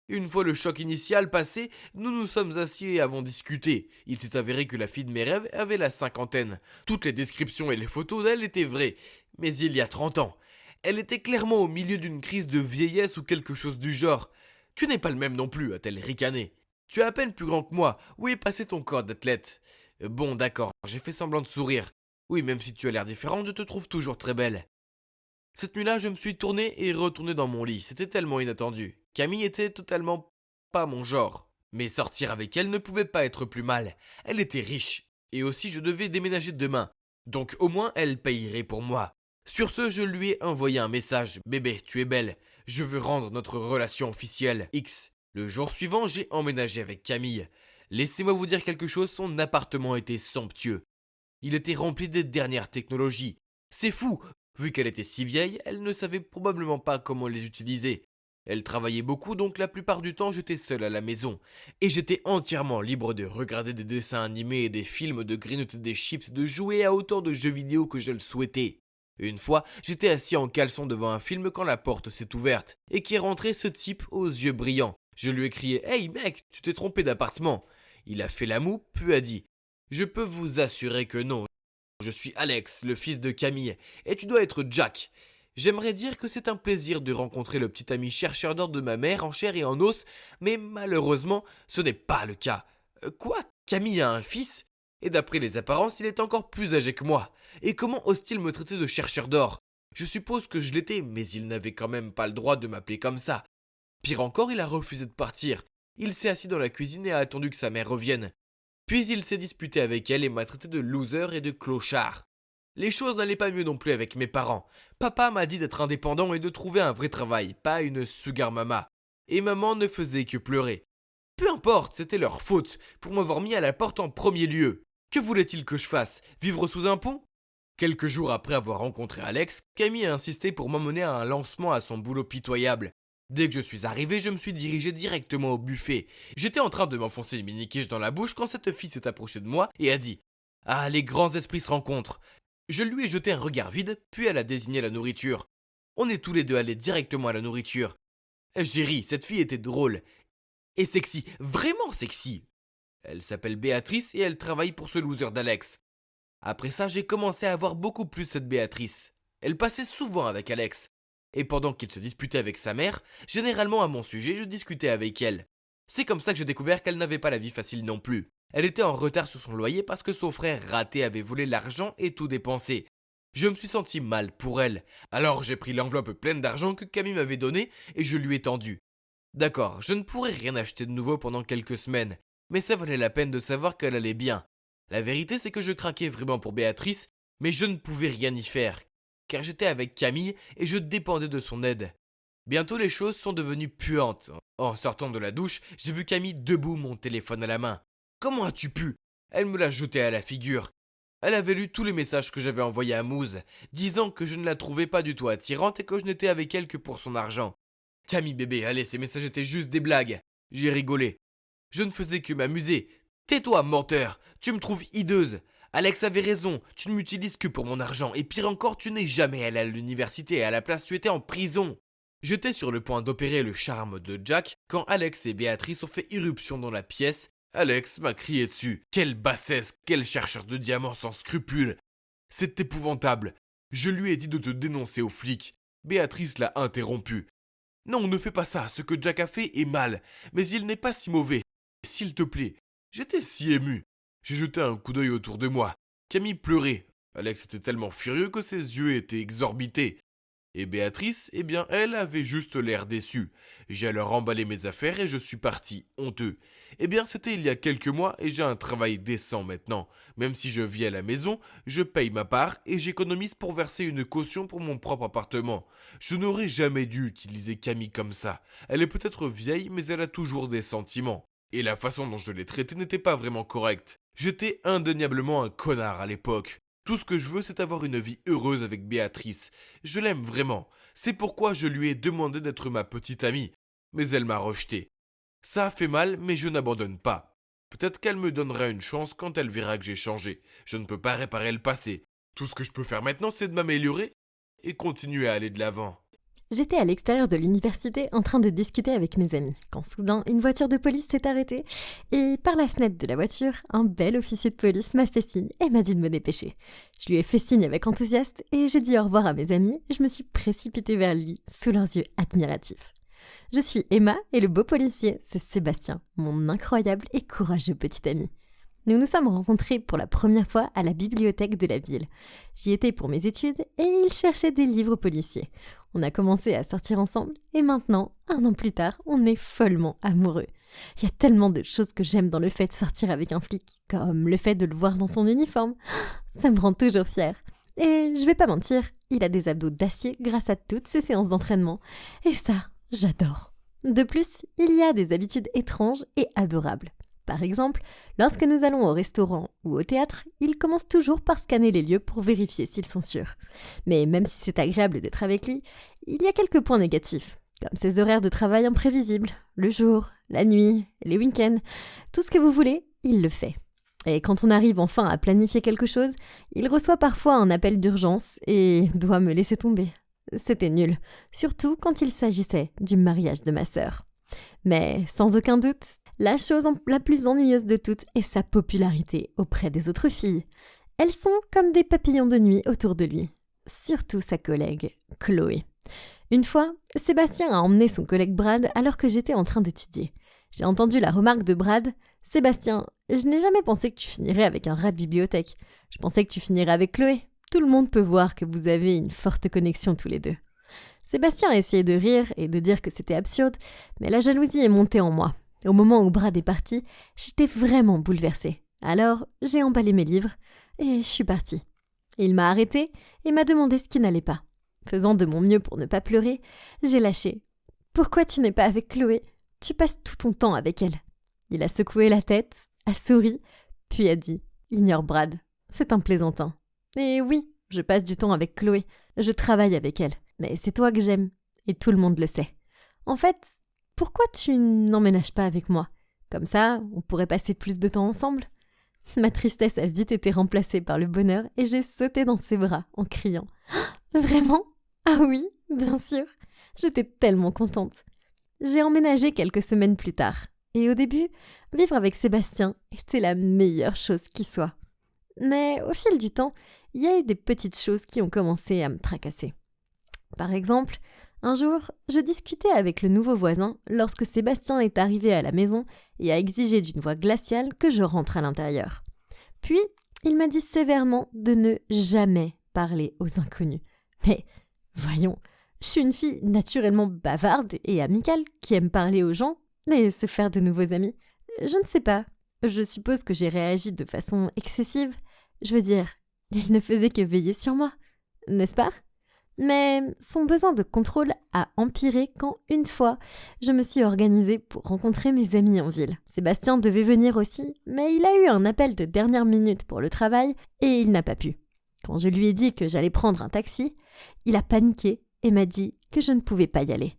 Une fois le choc initial passé, nous nous sommes assis et avons discuté. Il s'est avéré que la fille de mes rêves avait la cinquantaine. Toutes les descriptions et les photos d'elle étaient vraies. Mais il y a 30 ans. Elle était clairement au milieu d'une crise de vieillesse ou quelque chose du genre. Tu n'es pas le même non plus, a-t-elle ricané. Tu es à peine plus grand que moi. Où est passé ton corps d'athlète? Bon, d'accord, j'ai fait semblant de sourire. Oui, même si tu as l'air différente, je te trouve toujours très belle. Cette nuit-là, je me suis tourné et retourné dans mon lit. C'était tellement inattendu. Camille était totalement pas mon genre. Mais sortir avec elle ne pouvait pas être plus mal. Elle était riche. Et aussi, je devais déménager demain. Donc au moins, elle payerait pour moi. Sur ce, je lui ai envoyé un message. « Bébé, tu es belle. Je veux rendre notre relation officielle. X. » Le jour suivant, j'ai emménagé avec Camille. Laissez-moi vous dire quelque chose, son appartement était somptueux. Il était rempli des dernières technologies. C'est fou, vu qu'elle était si vieille, elle ne savait probablement pas comment les utiliser. Elle travaillait beaucoup, donc la plupart du temps j'étais seul à la maison. Et j'étais entièrement libre de regarder des dessins animés et des films, de grignoter des chips, de jouer à autant de jeux vidéo que je le souhaitais. Une fois, j'étais assis en caleçon devant un film quand la porte s'est ouverte, et qu'est rentré ce type aux yeux brillants. Je lui ai crié « Hey mec, tu t'es trompé d'appartement !» Il a fait la moue, puis a dit « Je peux vous assurer que non. Je suis Alex, le fils de Camille, et tu dois être Jack. J'aimerais dire que c'est un plaisir de rencontrer le petit ami chercheur d'or de ma mère en chair et en os, mais malheureusement, ce n'est pas le cas. Quoi? Camille a un fils, et d'après les apparences, il est encore plus âgé que moi. Et comment ose-t-il me traiter de chercheur d'or? Je suppose que je l'étais, mais il n'avait quand même pas le droit de m'appeler comme ça. Pire encore, il a refusé de partir. Il s'est assis dans la cuisine et a attendu que sa mère revienne. Puis il s'est disputé avec elle et m'a traité de loser et de clochard. Les choses n'allaient pas mieux non plus avec mes parents. Papa m'a dit d'être indépendant et de trouver un vrai travail, pas une sugar mama. Et maman ne faisait que pleurer. Peu importe, c'était leur faute, pour m'avoir mis à la porte en premier lieu. Que voulait-il que je fasse? Vivre sous un pont? Quelques jours après avoir rencontré Alex, Camille a insisté pour m'emmener à un lancement à son boulot pitoyable. Dès que je suis arrivé, je me suis dirigé directement au buffet. J'étais en train de m'enfoncer une mini-quiche dans la bouche quand cette fille s'est approchée de moi et a dit « Ah, les grands esprits se rencontrent !» Je lui ai jeté un regard vide, puis elle a désigné la nourriture. On est tous les deux allés directement à la nourriture. J'ai ri, cette fille était drôle. Et sexy, vraiment sexy. Elle s'appelle Béatrice et elle travaille pour ce loser d'Alex. Après ça, j'ai commencé à voir beaucoup plus cette Béatrice. Elle passait souvent avec Alex. Et pendant qu'il se disputait avec sa mère, généralement à mon sujet, je discutais avec elle. C'est comme ça que j'ai découvert qu'elle n'avait pas la vie facile non plus. Elle était en retard sur son loyer parce que son frère raté avait volé l'argent et tout dépensé. Je me suis senti mal pour elle. Alors j'ai pris l'enveloppe pleine d'argent que Camille m'avait donnée et je lui ai tendu. D'accord, je ne pourrais rien acheter de nouveau pendant quelques semaines, mais ça valait la peine de savoir qu'elle allait bien. La vérité c'est que je craquais vraiment pour Béatrice, mais je ne pouvais rien y faire, car j'étais avec Camille et je dépendais de son aide. Bientôt les choses sont devenues puantes. En sortant de la douche, j'ai vu Camille debout, mon téléphone à la main. Comment as-tu pu? Elle me l'a jeté à la figure. Elle avait lu tous les messages que j'avais envoyés à Mouze, disant que je ne la trouvais pas du tout attirante et que je n'étais avec elle que pour son argent. Camille bébé, allez, ces messages étaient juste des blagues. J'ai rigolé. Je ne faisais que m'amuser. Tais-toi, menteur, tu me trouves hideuse. Alex avait raison, tu ne m'utilises que pour mon argent, et pire encore, tu n'es jamais allé à l'université et à la place tu étais en prison. J'étais sur le point d'opérer le charme de Jack quand Alex et Béatrice ont fait irruption dans la pièce. Alex m'a crié dessus. Quelle bassesse, quel chercheur de diamants sans scrupules. C'est épouvantable. Je lui ai dit de te dénoncer aux flics. Béatrice l'a interrompu. Non, ne fais pas ça, ce que Jack a fait est mal, mais il n'est pas si mauvais. S'il te plaît. J'étais si ému. J'ai jeté un coup d'œil autour de moi. Camille pleurait. Alex était tellement furieux que ses yeux étaient exorbités. Et Béatrice, eh bien, elle avait juste l'air déçue. J'ai alors emballé mes affaires et je suis parti, honteux. Eh bien, c'était il y a quelques mois et j'ai un travail décent maintenant. Même si je vis à la maison, je paye ma part et j'économise pour verser une caution pour mon propre appartement. Je n'aurais jamais dû utiliser Camille comme ça. Elle est peut-être vieille, mais elle a toujours des sentiments. Et la façon dont je l'ai traitée n'était pas vraiment correcte. J'étais indéniablement un connard à l'époque. Tout ce que je veux, c'est avoir une vie heureuse avec Béatrice. Je l'aime vraiment. C'est pourquoi je lui ai demandé d'être ma petite amie. Mais elle m'a rejeté. Ça a fait mal, mais je n'abandonne pas. Peut-être qu'elle me donnera une chance quand elle verra que j'ai changé. Je ne peux pas réparer le passé. Tout ce que je peux faire maintenant, c'est de m'améliorer et continuer à aller de l'avant. J'étais à l'extérieur de l'université en train de discuter avec mes amis, quand soudain une voiture de police s'est arrêtée et par la fenêtre de la voiture, un bel officier de police m'a fait signe et m'a dit de me dépêcher. Je lui ai fait signe avec enthousiasme et j'ai dit au revoir à mes amis et je me suis précipitée vers lui sous leurs yeux admiratifs. Je suis Emma et le beau policier, c'est Sébastien, mon incroyable et courageux petit ami. Nous nous sommes rencontrés pour la première fois à la bibliothèque de la ville. J'y étais pour mes études et il cherchait des livres policiers. On a commencé à sortir ensemble et maintenant, 1 an plus tard, on est follement amoureux. Il y a tellement de choses que j'aime dans le fait de sortir avec un flic, comme le fait de le voir dans son uniforme. Ça me rend toujours fière. Et je vais pas mentir, il a des abdos d'acier grâce à toutes ses séances d'entraînement. Et ça, j'adore. De plus, il y a des habitudes étranges et adorables. Par exemple, lorsque nous allons au restaurant ou au théâtre, il commence toujours par scanner les lieux pour vérifier s'ils sont sûrs. Mais même si c'est agréable d'être avec lui, il y a quelques points négatifs, comme ses horaires de travail imprévisibles, le jour, la nuit, les week-ends, tout ce que vous voulez, il le fait. Et quand on arrive enfin à planifier quelque chose, il reçoit parfois un appel d'urgence et doit me laisser tomber. C'était nul, surtout quand il s'agissait du mariage de ma sœur. Mais sans aucun doute, la chose la plus ennuyeuse de toutes est sa popularité auprès des autres filles. Elles sont comme des papillons de nuit autour de lui. Surtout sa collègue, Chloé. Une fois, Sébastien a emmené son collègue Brad alors que j'étais en train d'étudier. J'ai entendu la remarque de Brad Sébastien, je n'ai jamais pensé que tu finirais avec un rat de bibliothèque. Je pensais que tu finirais avec Chloé. Tout le monde peut voir que vous avez une forte connexion tous les deux. Sébastien a essayé de rire et de dire que c'était absurde, mais la jalousie est montée en moi. Au moment où Brad est parti, j'étais vraiment bouleversée. Alors, j'ai emballé mes livres et je suis partie. Il m'a arrêtée et m'a demandé ce qui n'allait pas. Faisant de mon mieux pour ne pas pleurer, j'ai lâché. « Pourquoi tu n'es pas avec Chloé ? Tu passes tout ton temps avec elle. » Il a secoué la tête, a souri, puis a dit « Ignore Brad, c'est un plaisantin. » Et oui, je passe du temps avec Chloé, je travaille avec elle, mais c'est toi que j'aime, et tout le monde le sait. En fait, pourquoi tu n'emménages pas avec moi ? Comme ça, on pourrait passer plus de temps ensemble. Ma tristesse a vite été remplacée par le bonheur et j'ai sauté dans ses bras en criant « Vraiment ? Ah oui, bien sûr !» J'étais tellement contente. J'ai emménagé quelques semaines plus tard. Et au début, vivre avec Sébastien était la meilleure chose qui soit. Mais au fil du temps, il y a eu des petites choses qui ont commencé à me tracasser. Par exemple, un jour, je discutais avec le nouveau voisin lorsque Sébastien est arrivé à la maison et a exigé d'une voix glaciale que je rentre à l'intérieur. Puis, il m'a dit sévèrement de ne jamais parler aux inconnus. Mais voyons, je suis une fille naturellement bavarde et amicale qui aime parler aux gens et se faire de nouveaux amis. Je ne sais pas, je suppose que j'ai réagi de façon excessive. Je veux dire, il ne faisait que veiller sur moi, n'est-ce pas ? Mais son besoin de contrôle a empiré quand, une fois, je me suis organisée pour rencontrer mes amis en ville. Sébastien devait venir aussi, mais il a eu un appel de dernière minute pour le travail et il n'a pas pu. Quand je lui ai dit que j'allais prendre un taxi, il a paniqué et m'a dit que je ne pouvais pas y aller.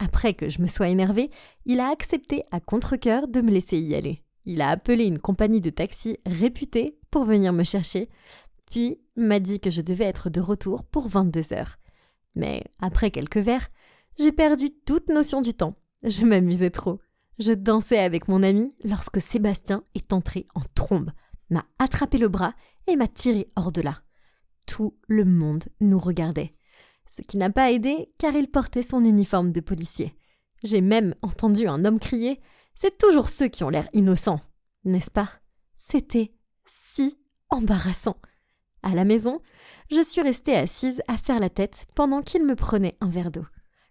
Après que je me sois énervée, il a accepté à contre-cœur de me laisser y aller. Il a appelé une compagnie de taxi réputée pour venir me chercher, puis m'a dit que je devais être de retour pour 22h. Mais après quelques verres, j'ai perdu toute notion du temps. Je m'amusais trop. Je dansais avec mon ami lorsque Sébastien est entré en trombe, m'a attrapé le bras et m'a tiré hors de là. Tout le monde nous regardait. Ce qui n'a pas aidé car il portait son uniforme de policier. J'ai même entendu un homme crier « C'est toujours ceux qui ont l'air innocents !» N'est-ce pas ? C'était si embarrassant. À la maison, je suis restée assise à faire la tête pendant qu'il me prenait un verre d'eau.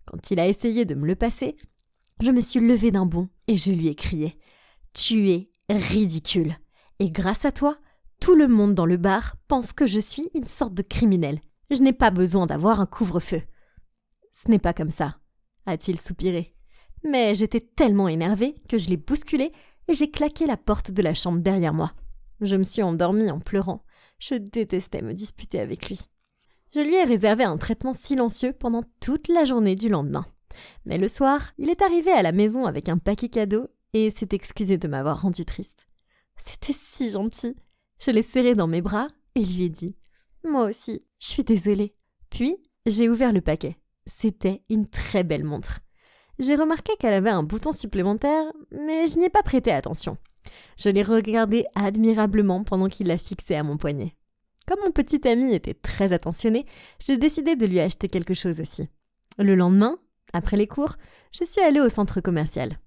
Quand il a essayé de me le passer, je me suis levée d'un bond et je lui ai crié « Tu es ridicule ! Et grâce à toi, tout le monde dans le bar pense que je suis une sorte de criminelle. Je n'ai pas besoin d'avoir un couvre-feu. » « Ce n'est pas comme ça, » a-t-il soupiré. Mais j'étais tellement énervée que je l'ai bousculé et j'ai claqué la porte de la chambre derrière moi. Je me suis endormie en pleurant. Je détestais me disputer avec lui. Je lui ai réservé un traitement silencieux pendant toute la journée du lendemain. Mais le soir, il est arrivé à la maison avec un paquet cadeau et s'est excusé de m'avoir rendue triste. C'était si gentil. Je l'ai serré dans mes bras et lui ai dit « Moi aussi, je suis désolée. » Puis, j'ai ouvert le paquet. C'était une très belle montre. J'ai remarqué qu'elle avait un bouton supplémentaire, mais je n'y ai pas prêté attention. Je l'ai regardée admirablement pendant qu'il la fixait à mon poignet. Comme mon petit ami était très attentionné, j'ai décidé de lui acheter quelque chose aussi. Le lendemain, après les cours, je suis allée au centre commercial.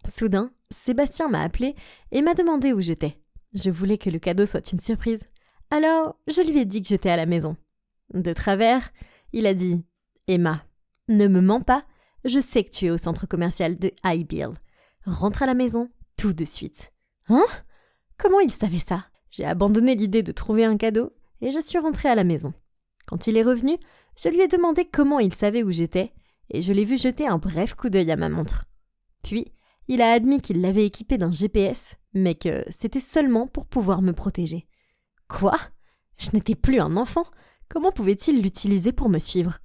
Soudain, Sébastien m'a appelée et m'a demandé où j'étais. Je voulais que le cadeau soit une surprise. Alors, je lui ai dit que j'étais à la maison. De travers, il a dit « Emma, ne me mens pas, je sais que tu es au centre commercial de High Bill. Rentre à la maison tout de suite. » Hein ? Comment il savait ça ? J'ai abandonné l'idée de trouver un cadeau et je suis rentrée à la maison. Quand il est revenu, je lui ai demandé comment il savait où j'étais et je l'ai vu jeter un bref coup d'œil à ma montre. Puis, il a admis qu'il l'avait équipée d'un GPS, mais que c'était seulement pour pouvoir me protéger. Quoi ? Je n'étais plus un enfant. Comment pouvait-il l'utiliser pour me suivre ?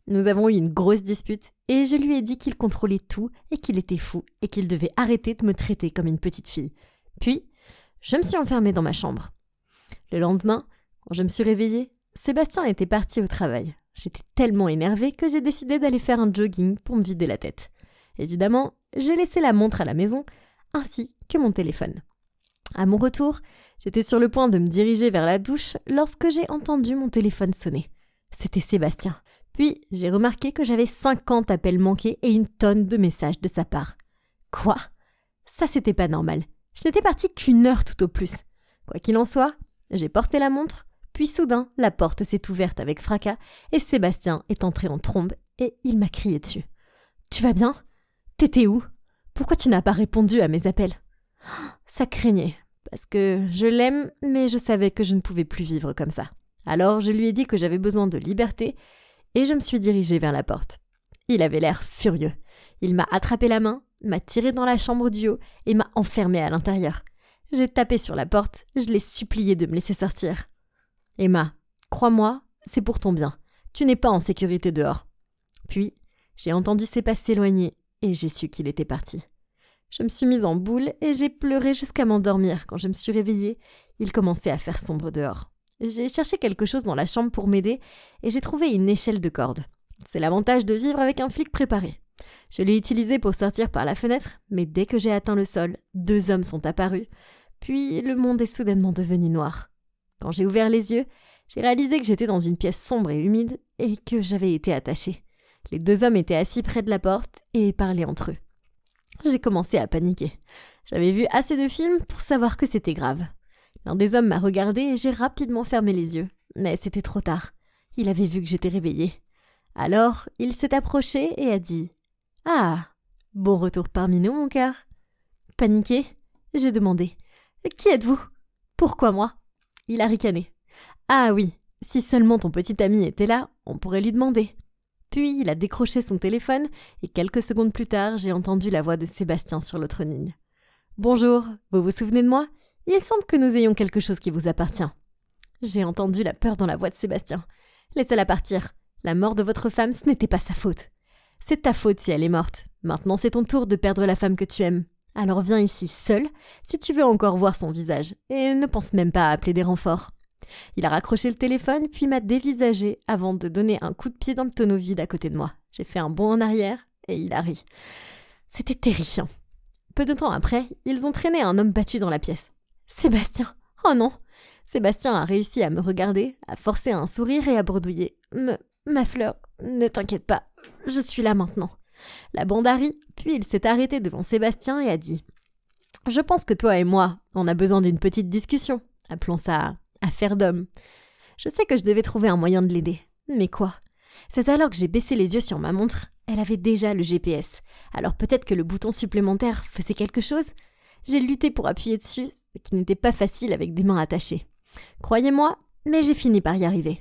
Nous avons eu une grosse dispute et je lui ai dit qu'il contrôlait tout et qu'il était fou et qu'il devait arrêter de me traiter comme une petite fille. Puis, je me suis enfermée dans ma chambre. Le lendemain, quand je me suis réveillée, Sébastien était parti au travail. J'étais tellement énervée que j'ai décidé d'aller faire un jogging pour me vider la tête. Évidemment, j'ai laissé la montre à la maison, ainsi que mon téléphone. À mon retour, j'étais sur le point de me diriger vers la douche lorsque j'ai entendu mon téléphone sonner. C'était Sébastien. Puis, j'ai remarqué que j'avais 50 appels manqués et une tonne de messages de sa part. Quoi ? Ça, c'était pas normal. Je n'étais partie qu'1 heure tout au plus. Quoi qu'il en soit, j'ai porté la montre, puis soudain, la porte s'est ouverte avec fracas et Sébastien est entré en trombe et il m'a crié dessus. « Tu vas bien ? T'étais où ? Pourquoi tu n'as pas répondu à mes appels ?» Ça craignait, parce que je l'aime, mais je savais que je ne pouvais plus vivre comme ça. Alors je lui ai dit que j'avais besoin de liberté et je me suis dirigée vers la porte. Il avait l'air furieux. Il m'a attrapé la main, m'a tiré dans la chambre du haut et m'a enfermée à l'intérieur. J'ai tapé sur la porte, je l'ai supplié de me laisser sortir. « Emma, crois-moi, c'est pour ton bien. Tu n'es pas en sécurité dehors. » Puis, j'ai entendu ses pas s'éloigner et j'ai su qu'il était parti. Je me suis mise en boule et j'ai pleuré jusqu'à m'endormir. Quand je me suis réveillée, il commençait à faire sombre dehors. J'ai cherché quelque chose dans la chambre pour m'aider et j'ai trouvé une échelle de corde. C'est l'avantage de vivre avec un flic préparé. Je l'ai utilisée pour sortir par la fenêtre, mais dès que j'ai atteint le sol, 2 hommes sont apparus. Puis le monde est soudainement devenu noir. Quand j'ai ouvert les yeux, j'ai réalisé que j'étais dans une pièce sombre et humide et que j'avais été attachée. Les 2 hommes étaient assis près de la porte et parlaient entre eux. J'ai commencé à paniquer. J'avais vu assez de films pour savoir que c'était grave. L'un des hommes m'a regardée et j'ai rapidement fermé les yeux. Mais c'était trop tard. Il avait vu que j'étais réveillée. Alors, il s'est approché et a dit « Ah, bon retour parmi nous, mon cœur. » Paniquée, j'ai demandé « Qui êtes-vous ? Pourquoi moi ?» Il a ricané. « Ah oui, si seulement ton petit ami était là, on pourrait lui demander. » Puis il a décroché son téléphone et quelques secondes plus tard, j'ai entendu la voix de Sébastien sur l'autre ligne. « Bonjour, vous vous souvenez de moi ? Il semble que nous ayons quelque chose qui vous appartient. » J'ai entendu la peur dans la voix de Sébastien. « Laissez-la partir. La mort de votre femme, ce n'était pas sa faute. C'est ta faute si elle est morte. Maintenant, c'est ton tour de perdre la femme que tu aimes. Alors viens ici seul, si tu veux encore voir son visage, et ne pense même pas à appeler des renforts. » Il a raccroché le téléphone, puis m'a dévisagé avant de donner un coup de pied dans le tonneau vide à côté de moi. J'ai fait un bond en arrière, et il a ri. C'était terrifiant. Peu de temps après, ils ont traîné un homme battu dans la pièce. « Sébastien ! Oh non !» Sébastien a réussi à me regarder, à forcer un sourire et à bredouiller. « Ma fleur, ne t'inquiète pas, je suis là maintenant. » La bande a ri, puis il s'est arrêté devant Sébastien et a dit « Je pense que toi et moi, on a besoin d'une petite discussion. Appelons ça affaire d'homme. » Je sais que je devais trouver un moyen de l'aider. Mais quoi ? C'est alors que j'ai baissé les yeux sur ma montre. Elle avait déjà le GPS. Alors peut-être que le bouton supplémentaire faisait quelque chose ? J'ai lutté pour appuyer dessus, ce qui n'était pas facile avec des mains attachées. Croyez-moi, mais j'ai fini par y arriver.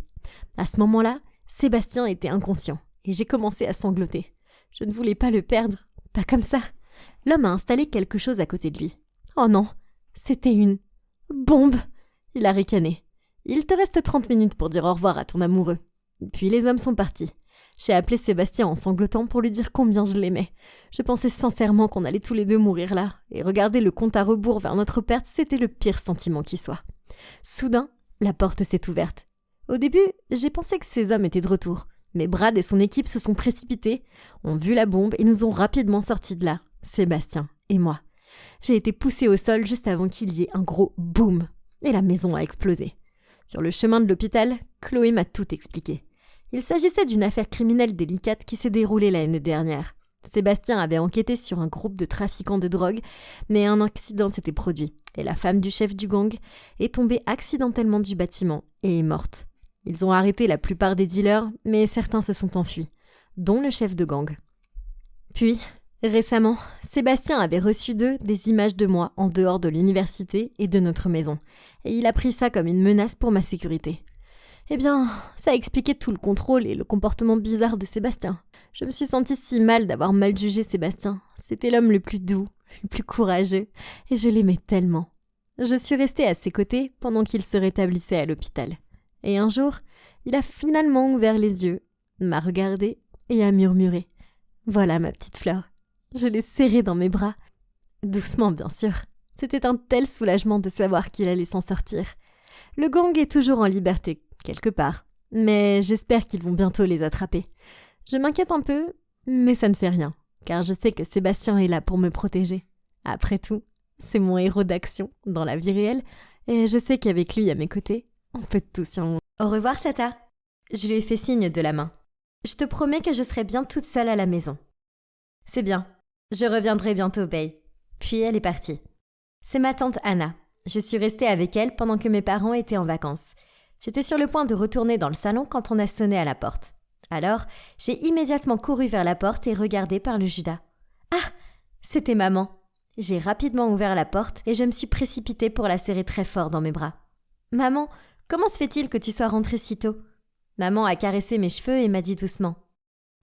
À ce moment-là, Sébastien était inconscient et j'ai commencé à sangloter. Je ne voulais pas le perdre, pas comme ça. L'homme a installé quelque chose à côté de lui. Oh non, c'était une bombe. Il a ricané. Il te reste 30 minutes pour dire au revoir à ton amoureux. Puis les hommes sont partis. J'ai appelé Sébastien en sanglotant pour lui dire combien je l'aimais. Je pensais sincèrement qu'on allait tous les deux mourir là, et regarder le compte à rebours vers notre perte, c'était le pire sentiment qui soit. Soudain, la porte s'est ouverte. Au début, j'ai pensé que ces hommes étaient de retour, mais Brad et son équipe se sont précipités, ont vu la bombe et nous ont rapidement sortis de là, Sébastien et moi. J'ai été poussée au sol juste avant qu'il y ait un gros boum, et la maison a explosé. Sur le chemin de l'hôpital, Chloé m'a tout expliqué. Il s'agissait d'une affaire criminelle délicate qui s'est déroulée l'année dernière. Sébastien avait enquêté sur un groupe de trafiquants de drogue, mais un accident s'était produit, et la femme du chef du gang est tombée accidentellement du bâtiment et est morte. Ils ont arrêté la plupart des dealers, mais certains se sont enfuis, dont le chef de gang. Puis, récemment, Sébastien avait reçu d'eux des images de moi en dehors de l'université et de notre maison, et il a pris ça comme une menace pour ma sécurité. Eh bien, ça a expliqué tout le contrôle et le comportement bizarre de Sébastien. Je me suis sentie si mal d'avoir mal jugé Sébastien. C'était l'homme le plus doux, le plus courageux, et je l'aimais tellement. Je suis restée à ses côtés pendant qu'il se rétablissait à l'hôpital. Et un jour, il a finalement ouvert les yeux, m'a regardé et a murmuré « Voilà ma petite fleur ». Je l'ai serré dans mes bras. Doucement, bien sûr. C'était un tel soulagement de savoir qu'il allait s'en sortir. Le gang est toujours en liberté, quelque part, mais j'espère qu'ils vont bientôt les attraper. Je m'inquiète un peu, mais ça ne fait rien, car je sais que Sébastien est là pour me protéger. Après tout, c'est mon héros d'action dans la vie réelle, et je sais qu'avec lui à mes côtés, on peut tout surmonter. Au revoir, Tata. Je lui ai fait signe de la main. Je te promets que je serai bien toute seule à la maison. C'est bien. Je reviendrai bientôt, Bay. Puis elle est partie. C'est ma tante Anna. Je suis restée avec elle pendant que mes parents étaient en vacances. J'étais sur le point de retourner dans le salon quand on a sonné à la porte. Alors, j'ai immédiatement couru vers la porte et regardé par le Judas. Ah, c'était maman. J'ai rapidement ouvert la porte et je me suis précipitée pour la serrer très fort dans mes bras. Maman, comment se fait-il que tu sois rentrée si tôt ? Maman a caressé mes cheveux et m'a dit doucement.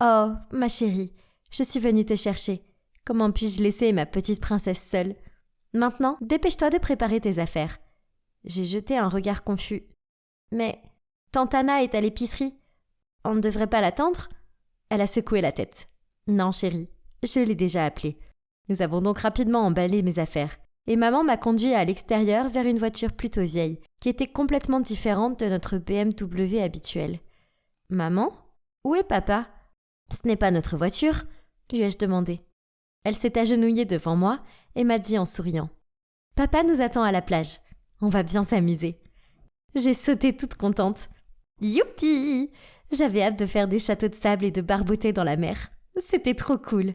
Oh, ma chérie, je suis venue te chercher. Comment puis-je laisser ma petite princesse seule ? Maintenant, dépêche-toi de préparer tes affaires. J'ai jeté un regard confus. Mais tante Anna est à l'épicerie. On ne devrait pas l'attendre ? Elle a secoué la tête. Non, chérie, je l'ai déjà appelée. Nous avons donc rapidement emballé mes affaires. Et maman m'a conduit à l'extérieur vers une voiture plutôt vieille, qui était complètement différente de notre BMW habituelle. Maman ? Où est papa ? Ce n'est pas notre voiture, lui ai-je demandé. Elle s'est agenouillée devant moi et m'a dit en souriant. Papa nous attend à la plage. On va bien s'amuser. J'ai sauté toute contente. Youpi ! J'avais hâte de faire des châteaux de sable et de barboter dans la mer. C'était trop cool.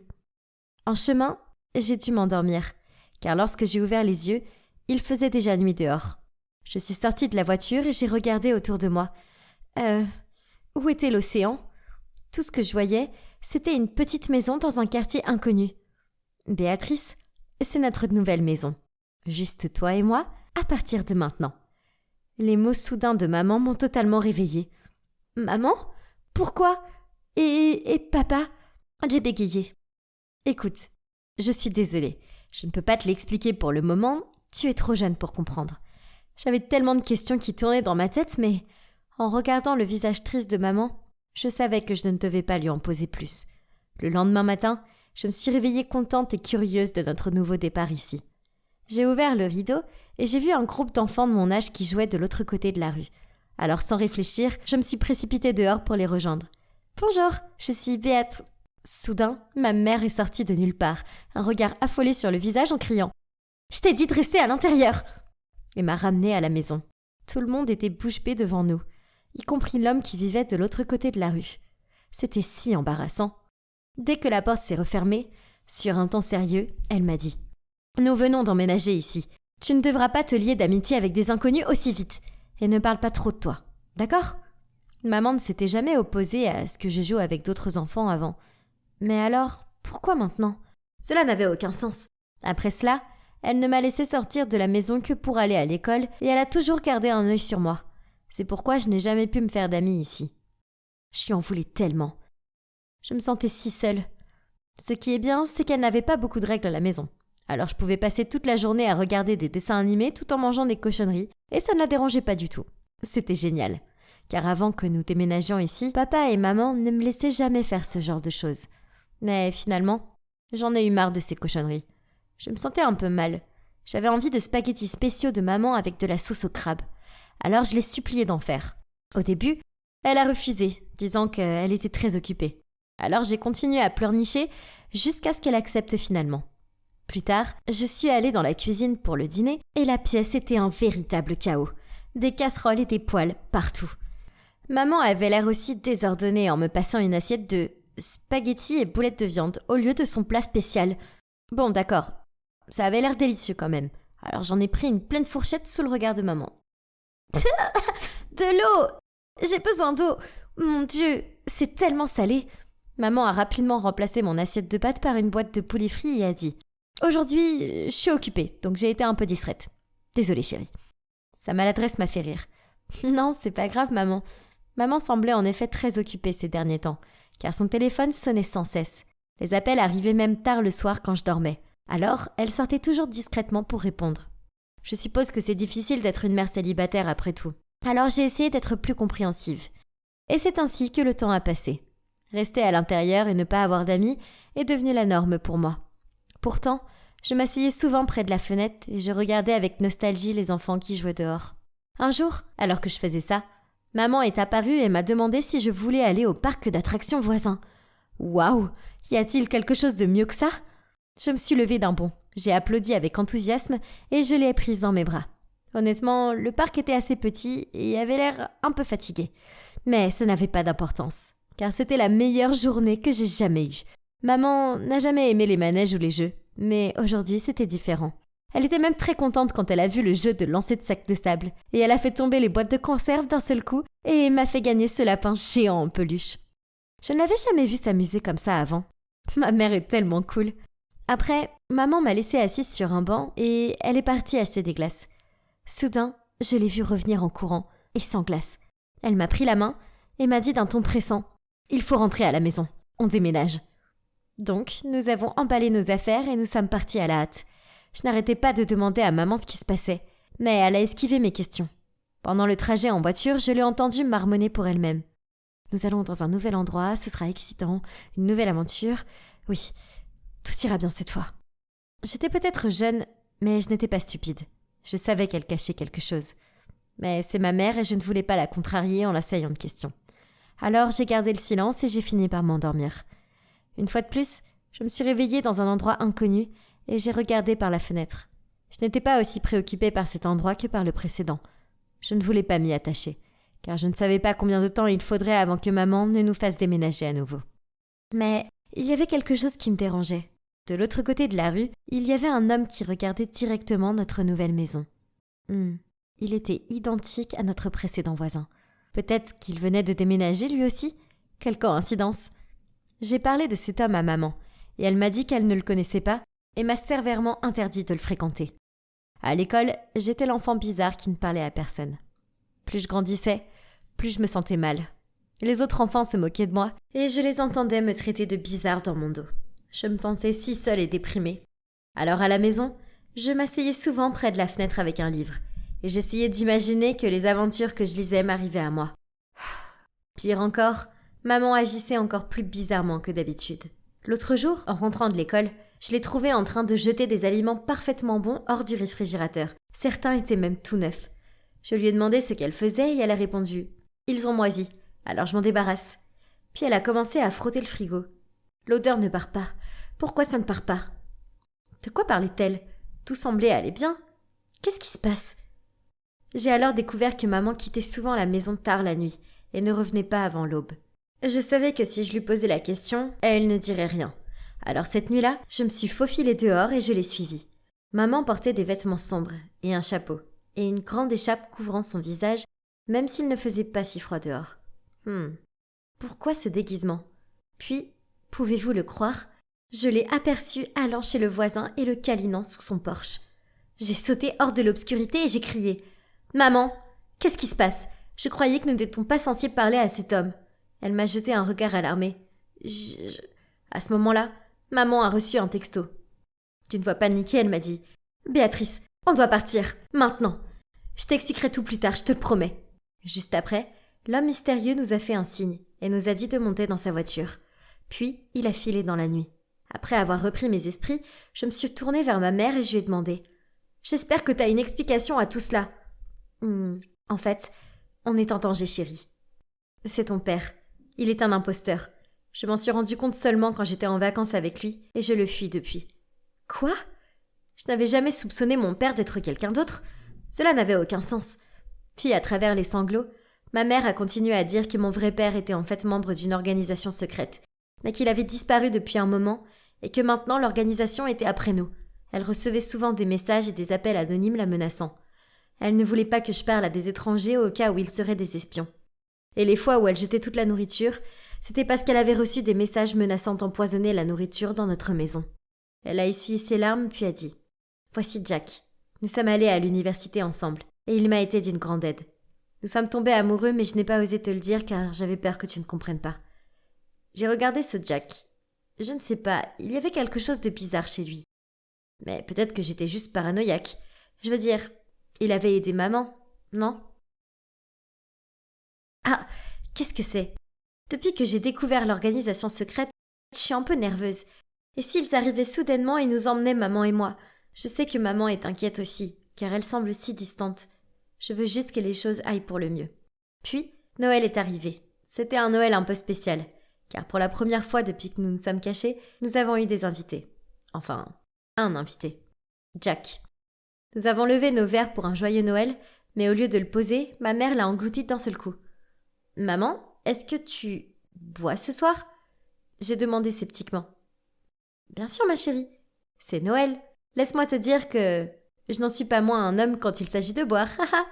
En chemin, j'ai dû m'endormir, car lorsque j'ai ouvert les yeux, il faisait déjà nuit dehors. Je suis sortie de la voiture et j'ai regardé autour de moi. Où était l'océan ? Tout ce que je voyais, c'était une petite maison dans un quartier inconnu. Béatrice, c'est notre nouvelle maison. Juste toi et moi, à partir de maintenant. Les mots soudains de maman m'ont totalement réveillée. Maman ? Pourquoi ? Et papa ? J'ai bégayé. Écoute, je suis désolée. Je ne peux pas te l'expliquer pour le moment. Tu es trop jeune pour comprendre. J'avais tellement de questions qui tournaient dans ma tête, mais en regardant le visage triste de maman, je savais que je ne devais pas lui en poser plus. Le lendemain matin, je me suis réveillée contente et curieuse de notre nouveau départ ici. J'ai ouvert le rideau et j'ai vu un groupe d'enfants de mon âge qui jouaient de l'autre côté de la rue. Alors sans réfléchir, je me suis précipitée dehors pour les rejoindre. « Bonjour, je suis Béat... » Soudain, ma mère est sortie de nulle part, un regard affolé sur le visage en criant « Je t'ai dit de rester à l'intérieur !» et m'a ramenée à la maison. Tout le monde était bouche bée devant nous, y compris l'homme qui vivait de l'autre côté de la rue. C'était si embarrassant. Dès que la porte s'est refermée, sur un ton sérieux, elle m'a dit « Nous venons d'emménager ici. Tu ne devras pas te lier d'amitié avec des inconnus aussi vite. Et ne parle pas trop de toi. D'accord ?» Maman ne s'était jamais opposée à ce que je joue avec d'autres enfants avant. Mais alors, pourquoi maintenant ? Cela n'avait aucun sens. Après cela, elle ne m'a laissé sortir de la maison que pour aller à l'école et elle a toujours gardé un œil sur moi. C'est pourquoi je n'ai jamais pu me faire d'amis ici. Je lui en voulais tellement. Je me sentais si seule. Ce qui est bien, c'est qu'elle n'avait pas beaucoup de règles à la maison. Alors je pouvais passer toute la journée à regarder des dessins animés tout en mangeant des cochonneries et ça ne la dérangeait pas du tout. C'était génial. Car avant que nous déménagions ici, papa et maman ne me laissaient jamais faire ce genre de choses. Mais finalement, j'en ai eu marre de ces cochonneries. Je me sentais un peu mal. J'avais envie de spaghettis spéciaux de maman avec de la sauce au crabe. Alors je l'ai suppliée d'en faire. Au début, elle a refusé, disant qu'elle était très occupée. Alors j'ai continué à pleurnicher jusqu'à ce qu'elle accepte finalement. Plus tard, je suis allée dans la cuisine pour le dîner et la pièce était un véritable chaos. Des casseroles et des poêles partout. Maman avait l'air aussi désordonnée en me passant une assiette de spaghettis et boulettes de viande au lieu de son plat spécial. Bon, d'accord, ça avait l'air délicieux quand même. Alors j'en ai pris une pleine fourchette sous le regard de maman. De l'eau ! J'ai besoin d'eau ! Mon Dieu, c'est tellement salé ! Maman a rapidement remplacé mon assiette de pâtes par une boîte de poulet frit et a dit « Aujourd'hui, je suis occupée, donc j'ai été un peu distraite. Désolée chérie. » Sa maladresse m'a fait rire. « Non, c'est pas grave maman. » Maman semblait en effet très occupée ces derniers temps, car son téléphone sonnait sans cesse. Les appels arrivaient même tard le soir quand je dormais. Alors, elle sortait toujours discrètement pour répondre. Je suppose que c'est difficile d'être une mère célibataire après tout. Alors j'ai essayé d'être plus compréhensive. Et c'est ainsi que le temps a passé. Rester à l'intérieur et ne pas avoir d'amis est devenu la norme pour moi. Pourtant, je m'asseyais souvent près de la fenêtre et je regardais avec nostalgie les enfants qui jouaient dehors. Un jour, alors que je faisais ça, maman est apparue et m'a demandé si je voulais aller au parc d'attractions voisin. Waouh! Y a-t-il quelque chose de mieux que ça? Je me suis levée d'un bond. J'ai applaudi avec enthousiasme et je l'ai prise dans mes bras. Honnêtement, le parc était assez petit et avait l'air un peu fatigué. Mais ça n'avait pas d'importance, car c'était la meilleure journée que j'ai jamais eue. Maman n'a jamais aimé les manèges ou les jeux, mais aujourd'hui c'était différent. Elle était même très contente quand elle a vu le jeu de lancer de sacs de sable. Et elle a fait tomber les boîtes de conserve d'un seul coup et m'a fait gagner ce lapin géant en peluche. Je ne l'avais jamais vue s'amuser comme ça avant. Ma mère est tellement cool. Après, maman m'a laissée assise sur un banc et elle est partie acheter des glaces. Soudain, je l'ai vue revenir en courant et sans glace. Elle m'a pris la main et m'a dit d'un ton pressant « Il faut rentrer à la maison, on déménage ». Donc, nous avons emballé nos affaires et nous sommes partis à la hâte. Je n'arrêtais pas de demander à maman ce qui se passait, mais elle a esquivé mes questions. Pendant le trajet en voiture, je l'ai entendue marmonner pour elle-même. Nous allons dans un nouvel endroit, ce sera excitant, une nouvelle aventure. Oui, tout ira bien cette fois. J'étais peut-être jeune, mais je n'étais pas stupide. Je savais qu'elle cachait quelque chose. Mais c'est ma mère et je ne voulais pas la contrarier en l'assaillant de questions. Alors j'ai gardé le silence et j'ai fini par m'endormir. Une fois de plus, je me suis réveillée dans un endroit inconnu et j'ai regardé par la fenêtre. Je n'étais pas aussi préoccupée par cet endroit que par le précédent. Je ne voulais pas m'y attacher, car je ne savais pas combien de temps il faudrait avant que maman ne nous fasse déménager à nouveau. Mais il y avait quelque chose qui me dérangeait. De l'autre côté de la rue, il y avait un homme qui regardait directement notre nouvelle maison. Il était identique à notre précédent voisin. Peut-être qu'il venait de déménager lui aussi ? Quelle coïncidence ! J'ai parlé de cet homme à maman, et elle m'a dit qu'elle ne le connaissait pas et m'a sévèrement interdit de le fréquenter. À l'école, j'étais l'enfant bizarre qui ne parlait à personne. Plus je grandissais, plus je me sentais mal. Les autres enfants se moquaient de moi, et je les entendais me traiter de bizarre dans mon dos. Je me sentais si seule et déprimée. Alors à la maison, je m'asseyais souvent près de la fenêtre avec un livre, et j'essayais d'imaginer que les aventures que je lisais m'arrivaient à moi. Pire encore, maman agissait encore plus bizarrement que d'habitude. L'autre jour, en rentrant de l'école, je l'ai trouvée en train de jeter des aliments parfaitement bons hors du réfrigérateur. Certains étaient même tout neufs. Je lui ai demandé ce qu'elle faisait et elle a répondu « Ils ont moisi, alors je m'en débarrasse ». Puis elle a commencé à frotter le frigo. L'odeur ne part pas. Pourquoi ça ne part pas ? De quoi parlait-elle ? Tout semblait aller bien. Qu'est-ce qui se passe ? J'ai alors découvert que maman quittait souvent la maison tard la nuit et ne revenait pas avant l'aube. Je savais que si je lui posais la question, elle ne dirait rien. Alors cette nuit-là, je me suis faufilée dehors et je l'ai suivie. Maman portait des vêtements sombres et un chapeau, et une grande écharpe couvrant son visage, même s'il ne faisait pas si froid dehors. Pourquoi ce déguisement ? Puis, pouvez-vous le croire ? Je l'ai aperçue allant chez le voisin et le câlinant sous son porche. J'ai sauté hors de l'obscurité et j'ai crié « Maman, qu'est-ce qui se passe ? Je croyais que nous n'étions pas censés parler à cet homme. » Elle m'a jeté un regard alarmé. À ce moment-là, maman a reçu un texto. D'une voix paniquée, elle m'a dit « Béatrice, on doit partir, maintenant. Je t'expliquerai tout plus tard, je te le promets. » Juste après, l'homme mystérieux nous a fait un signe et nous a dit de monter dans sa voiture. Puis, il a filé dans la nuit. Après avoir repris mes esprits, je me suis tournée vers ma mère et je lui ai demandé « J'espère que t'as une explication à tout cela. » En fait, on est en danger, chérie. C'est ton père. Il est un imposteur. Je m'en suis rendu compte seulement quand j'étais en vacances avec lui et je le fuis depuis. Quoi ? Je n'avais jamais soupçonné mon père d'être quelqu'un d'autre. Cela n'avait aucun sens. Puis, à travers les sanglots, ma mère a continué à dire que mon vrai père était en fait membre d'une organisation secrète, mais qu'il avait disparu depuis un moment et que maintenant l'organisation était après nous. Elle recevait souvent des messages et des appels anonymes la menaçant. Elle ne voulait pas que je parle à des étrangers au cas où ils seraient des espions. Et les fois où elle jetait toute la nourriture, c'était parce qu'elle avait reçu des messages menaçant d'empoisonner la nourriture dans notre maison. Elle a essuyé ses larmes puis a dit « Voici Jack. Nous sommes allés à l'université ensemble et il m'a été d'une grande aide. Nous sommes tombés amoureux mais je n'ai pas osé te le dire car j'avais peur que tu ne comprennes pas. » J'ai regardé ce Jack. Je ne sais pas, il y avait quelque chose de bizarre chez lui. Mais peut-être que j'étais juste paranoïaque. Je veux dire, il avait aidé maman, non ? Ah, qu'est-ce que c'est ? Depuis que j'ai découvert l'organisation secrète, je suis un peu nerveuse. Et s'ils arrivaient soudainement et nous emmenaient maman et moi ? Je sais que maman est inquiète aussi, car elle semble si distante. Je veux juste que les choses aillent pour le mieux. Puis, Noël est arrivé. C'était un Noël un peu spécial, car pour la première fois depuis que nous nous sommes cachés, nous avons eu des invités. Enfin, un invité. Jack. Nous avons levé nos verres pour un joyeux Noël, mais au lieu de le poser, ma mère l'a englouti d'un seul coup. « Maman, est-ce que tu bois ce soir ?» J'ai demandé sceptiquement. « Bien sûr, ma chérie. C'est Noël. Laisse-moi te dire que… » Je n'en suis pas moins un homme quand il s'agit de boire, haha.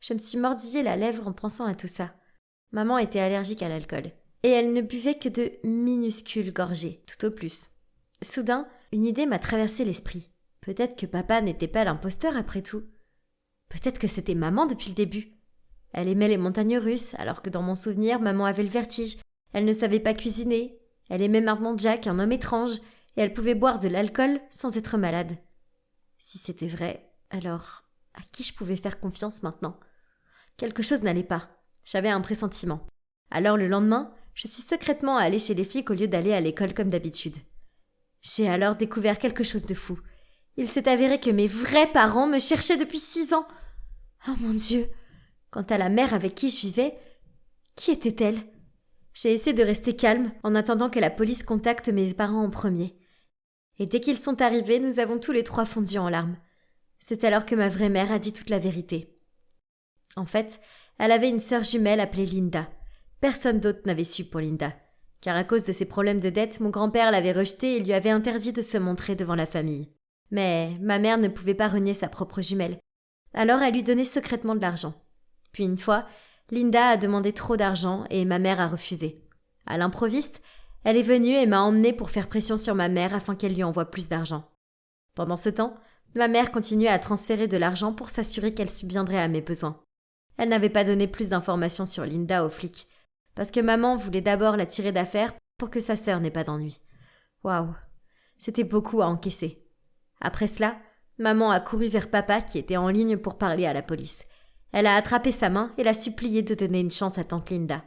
Je me suis mordillé la lèvre en pensant à tout ça. Maman était allergique à l'alcool, et elle ne buvait que de minuscules gorgées, tout au plus. Soudain, une idée m'a traversé l'esprit. Peut-être que papa n'était pas l'imposteur après tout. Peut-être que c'était maman depuis le début. Elle aimait les montagnes russes, alors que dans mon souvenir, maman avait le vertige. Elle ne savait pas cuisiner. Elle aimait maintenant Jack, un homme étrange, et elle pouvait boire de l'alcool sans être malade. Si c'était vrai, alors à qui je pouvais faire confiance maintenant ? Quelque chose n'allait pas. J'avais un pressentiment. Alors le lendemain, je suis secrètement allée chez les flics au lieu d'aller à l'école comme d'habitude. J'ai alors découvert quelque chose de fou. Il s'est avéré que mes vrais parents me cherchaient depuis 6 ans. Oh mon Dieu! Quant à la mère avec qui je vivais, qui était-elle? J'ai essayé de rester calme en attendant que la police contacte mes parents en premier. Et dès qu'ils sont arrivés, nous avons tous les 3 fondu en larmes. C'est alors que ma vraie mère a dit toute la vérité. En fait, elle avait une sœur jumelle appelée Linda. Personne d'autre n'avait su pour Linda, car à cause de ses problèmes de dette, mon grand-père l'avait rejetée et lui avait interdit de se montrer devant la famille. Mais ma mère ne pouvait pas renier sa propre jumelle. Alors elle lui donnait secrètement de l'argent. Puis une fois, Linda a demandé trop d'argent et ma mère a refusé. À l'improviste, elle est venue et m'a emmenée pour faire pression sur ma mère afin qu'elle lui envoie plus d'argent. Pendant ce temps, ma mère continuait à transférer de l'argent pour s'assurer qu'elle subviendrait à mes besoins. Elle n'avait pas donné plus d'informations sur Linda aux flics, parce que maman voulait d'abord la tirer d'affaire pour que sa sœur n'ait pas d'ennui. Waouh, c'était beaucoup à encaisser. Après cela, maman a couru vers papa qui était en ligne pour parler à la police. Elle a attrapé sa main et l'a supplié de donner une chance à tante Linda.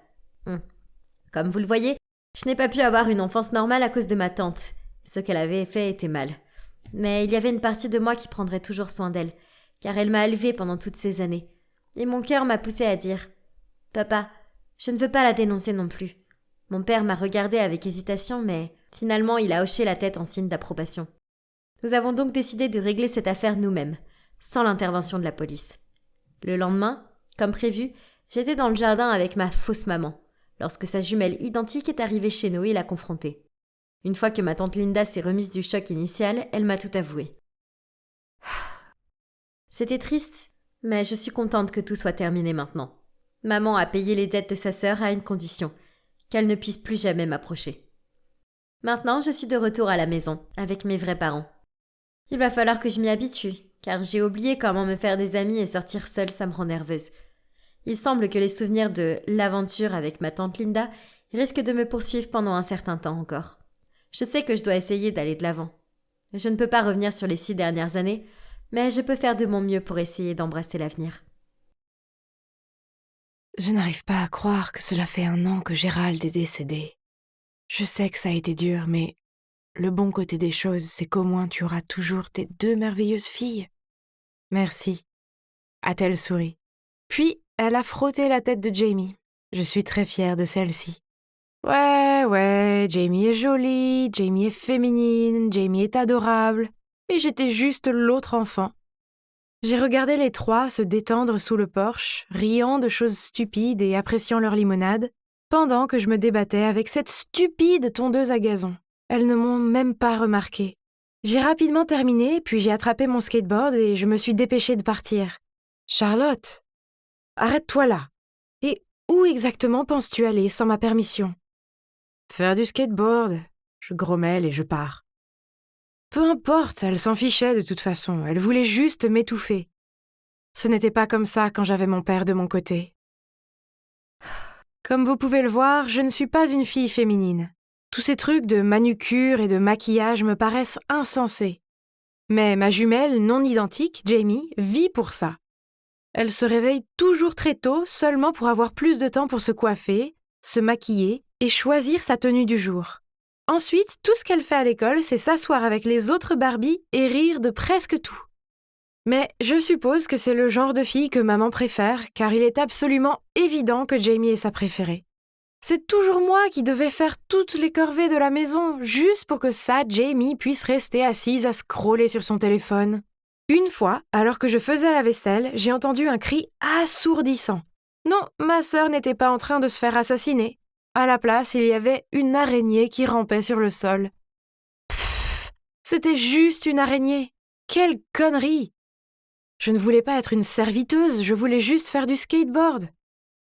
Comme vous le voyez, je n'ai pas pu avoir une enfance normale à cause de ma tante. Ce qu'elle avait fait était mal. Mais il y avait une partie de moi qui prendrait toujours soin d'elle, car elle m'a élevée pendant toutes ces années. Et mon cœur m'a poussé à dire « Papa, je ne veux pas la dénoncer non plus. » Mon père m'a regardé avec hésitation, mais finalement il a hoché la tête en signe d'approbation. Nous avons donc décidé de régler cette affaire nous-mêmes, sans l'intervention de la police. Le lendemain, comme prévu, j'étais dans le jardin avec ma fausse maman, lorsque sa jumelle identique est arrivée chez nous et l'a confrontée. Une fois que ma tante Linda s'est remise du choc initial, elle m'a tout avoué. C'était triste, mais je suis contente que tout soit terminé maintenant. Maman a payé les dettes de sa sœur à une condition, qu'elle ne puisse plus jamais m'approcher. Maintenant, je suis de retour à la maison, avec mes vrais parents. Il va falloir que je m'y habitue, car j'ai oublié comment me faire des amis et sortir seule, ça me rend nerveuse. Il semble que les souvenirs de l'aventure avec ma tante Linda risquent de me poursuivre pendant un certain temps encore. Je sais que je dois essayer d'aller de l'avant. Je ne peux pas revenir sur les 6 dernières années, mais je peux faire de mon mieux pour essayer d'embrasser l'avenir. Je n'arrive pas à croire que cela fait 1 an que Gérald est décédé. Je sais que ça a été dur, mais le bon côté des choses, c'est qu'au moins tu auras toujours tes 2 merveilleuses filles. Merci, a-t-elle souri. Puis, elle a frotté la tête de Jamie. Je suis très fière de celle-ci. Ouais, Jamie est jolie, Jamie est féminine, Jamie est adorable. Et j'étais juste l'autre enfant. J'ai regardé les 3 se détendre sous le porche, riant de choses stupides et appréciant leur limonade, pendant que je me débattais avec cette stupide tondeuse à gazon. Elles ne m'ont même pas remarqué. J'ai rapidement terminé, puis j'ai attrapé mon skateboard et je me suis dépêchée de partir. Charlotte, arrête-toi là. Et où exactement penses-tu aller sans ma permission? Faire du skateboard, je grommelle et je pars. Peu importe, elle s'en fichait de toute façon, elle voulait juste m'étouffer. Ce n'était pas comme ça quand j'avais mon père de mon côté. Comme vous pouvez le voir, je ne suis pas une fille féminine. Tous ces trucs de manucure et de maquillage me paraissent insensés. Mais ma jumelle non identique, Jamie, vit pour ça. Elle se réveille toujours très tôt seulement pour avoir plus de temps pour se coiffer, se maquiller et choisir sa tenue du jour. Ensuite, tout ce qu'elle fait à l'école, c'est s'asseoir avec les autres Barbies et rire de presque tout. Mais je suppose que c'est le genre de fille que maman préfère, car il est absolument évident que Jamie est sa préférée. C'est toujours moi qui devais faire toutes les corvées de la maison, juste pour que ça, Jamie puisse rester assise à scroller sur son téléphone. Une fois, alors que je faisais la vaisselle, j'ai entendu un cri assourdissant. Non, ma sœur n'était pas en train de se faire assassiner. À la place, il y avait une araignée qui rampait sur le sol. Pfff, c'était juste une araignée. Quelle connerie! Je ne voulais pas être une serviteuse, je voulais juste faire du skateboard.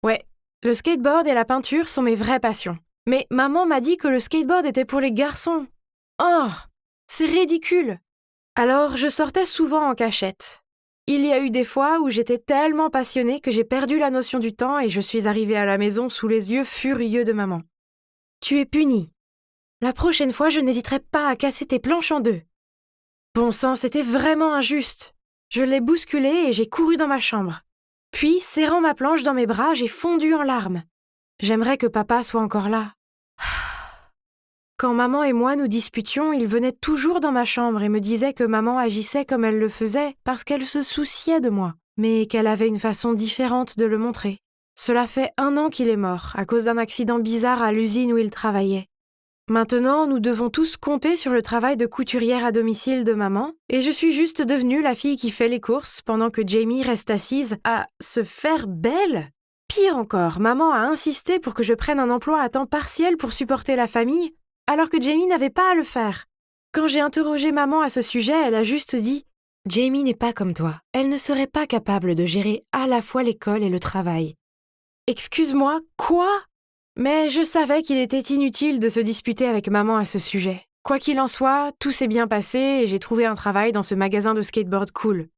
Ouais, le skateboard et la peinture sont mes vraies passions. Mais maman m'a dit que le skateboard était pour les garçons. Oh, c'est ridicule. Alors je sortais souvent en cachette. Il y a eu des fois où j'étais tellement passionnée que j'ai perdu la notion du temps et je suis arrivée à la maison sous les yeux furieux de maman. Tu es punie. La prochaine fois, je n'hésiterai pas à casser tes planches en deux. Bon sang, c'était vraiment injuste. Je l'ai bousculée et j'ai couru dans ma chambre. Puis, serrant ma planche dans mes bras, j'ai fondu en larmes. J'aimerais que papa soit encore là. Quand maman et moi nous disputions, il venait toujours dans ma chambre et me disait que maman agissait comme elle le faisait parce qu'elle se souciait de moi, mais qu'elle avait une façon différente de le montrer. Cela fait 1 an qu'il est mort, à cause d'un accident bizarre à l'usine où il travaillait. Maintenant, nous devons tous compter sur le travail de couturière à domicile de maman, et je suis juste devenue la fille qui fait les courses pendant que Jamie reste assise à se faire belle. Pire encore, maman a insisté pour que je prenne un emploi à temps partiel pour supporter la famille, alors que Jamie n'avait pas à le faire. Quand j'ai interrogé maman à ce sujet, elle a juste dit « Jamie n'est pas comme toi. Elle ne serait pas capable de gérer à la fois l'école et le travail. » Excuse-moi, quoi ? Mais je savais qu'il était inutile de se disputer avec maman à ce sujet. Quoi qu'il en soit, tout s'est bien passé et j'ai trouvé un travail dans ce magasin de skateboard cool.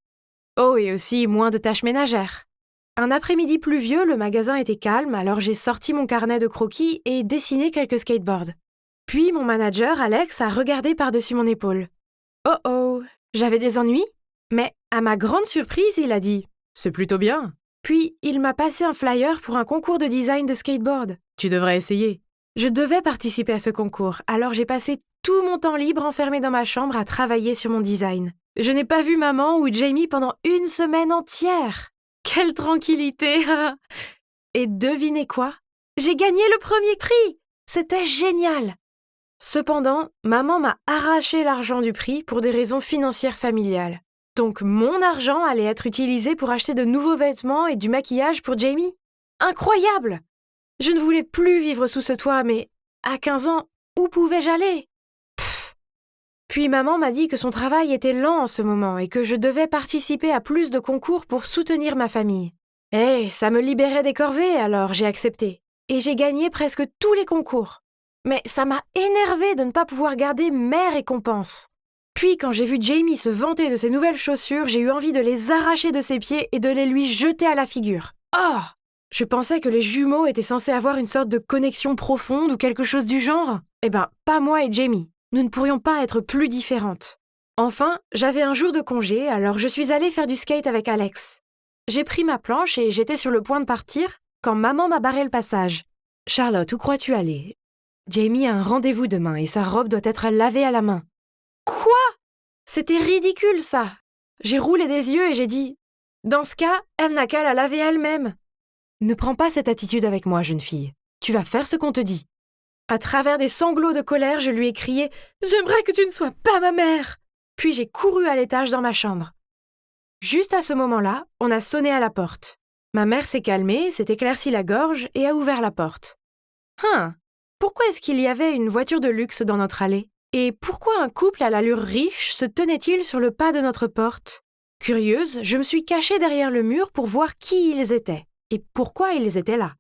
Oh, et aussi moins de tâches ménagères. Un après-midi pluvieux, le magasin était calme, alors j'ai sorti mon carnet de croquis et dessiné quelques skateboards. Puis mon manager, Alex, a regardé par-dessus mon épaule. Oh oh, j'avais des ennuis ? Mais à ma grande surprise, il a dit « C'est plutôt bien ». Puis il m'a passé un flyer pour un concours de design de skateboard. Tu devrais essayer. Je devais participer à ce concours, alors j'ai passé tout mon temps libre enfermé dans ma chambre à travailler sur mon design. Je n'ai pas vu maman ou Jamie pendant 1 semaine entière. Quelle tranquillité! Et devinez quoi? J'ai gagné le premier prix! C'était génial! Cependant, maman m'a arraché l'argent du prix pour des raisons financières familiales. Donc mon argent allait être utilisé pour acheter de nouveaux vêtements et du maquillage pour Jamie. Incroyable! Je ne voulais plus vivre sous ce toit, mais à 15 ans, où pouvais-je aller? Puis maman m'a dit que son travail était lent en ce moment et que je devais participer à plus de concours pour soutenir ma famille. Ça me libérait des corvées, alors j'ai accepté. Et j'ai gagné presque tous les concours. Mais ça m'a énervée de ne pas pouvoir garder mes récompenses. Puis quand j'ai vu Jamie se vanter de ses nouvelles chaussures, j'ai eu envie de les arracher de ses pieds et de les lui jeter à la figure. Oh! Je pensais que les jumeaux étaient censés avoir une sorte de connexion profonde ou quelque chose du genre. Eh ben, pas moi et Jamie. Nous ne pourrions pas être plus différentes. Enfin, j'avais un jour de congé, alors je suis allée faire du skate avec Alex. J'ai pris ma planche et j'étais sur le point de partir quand maman m'a barré le passage. « Charlotte, où crois-tu aller? Jamie a un rendez-vous demain et sa robe doit être lavée à la main. » Quoi? C'était ridicule, ça. J'ai roulé des yeux et j'ai dit « Dans ce cas, elle n'a qu'à la laver elle-même. » Ne prends pas cette attitude avec moi, jeune fille. Tu vas faire ce qu'on te dit. À travers des sanglots de colère, je lui ai crié « J'aimerais que tu ne sois pas ma mère !» Puis j'ai couru à l'étage dans ma chambre. Juste à ce moment-là, on a sonné à la porte. Ma mère s'est calmée, s'est éclaircie la gorge et a ouvert la porte. Pourquoi est-ce qu'il y avait une voiture de luxe dans notre allée? Et pourquoi un couple à l'allure riche se tenait-il sur le pas de notre porte? Curieuse, je me suis cachée derrière le mur pour voir qui ils étaient et pourquoi ils étaient là.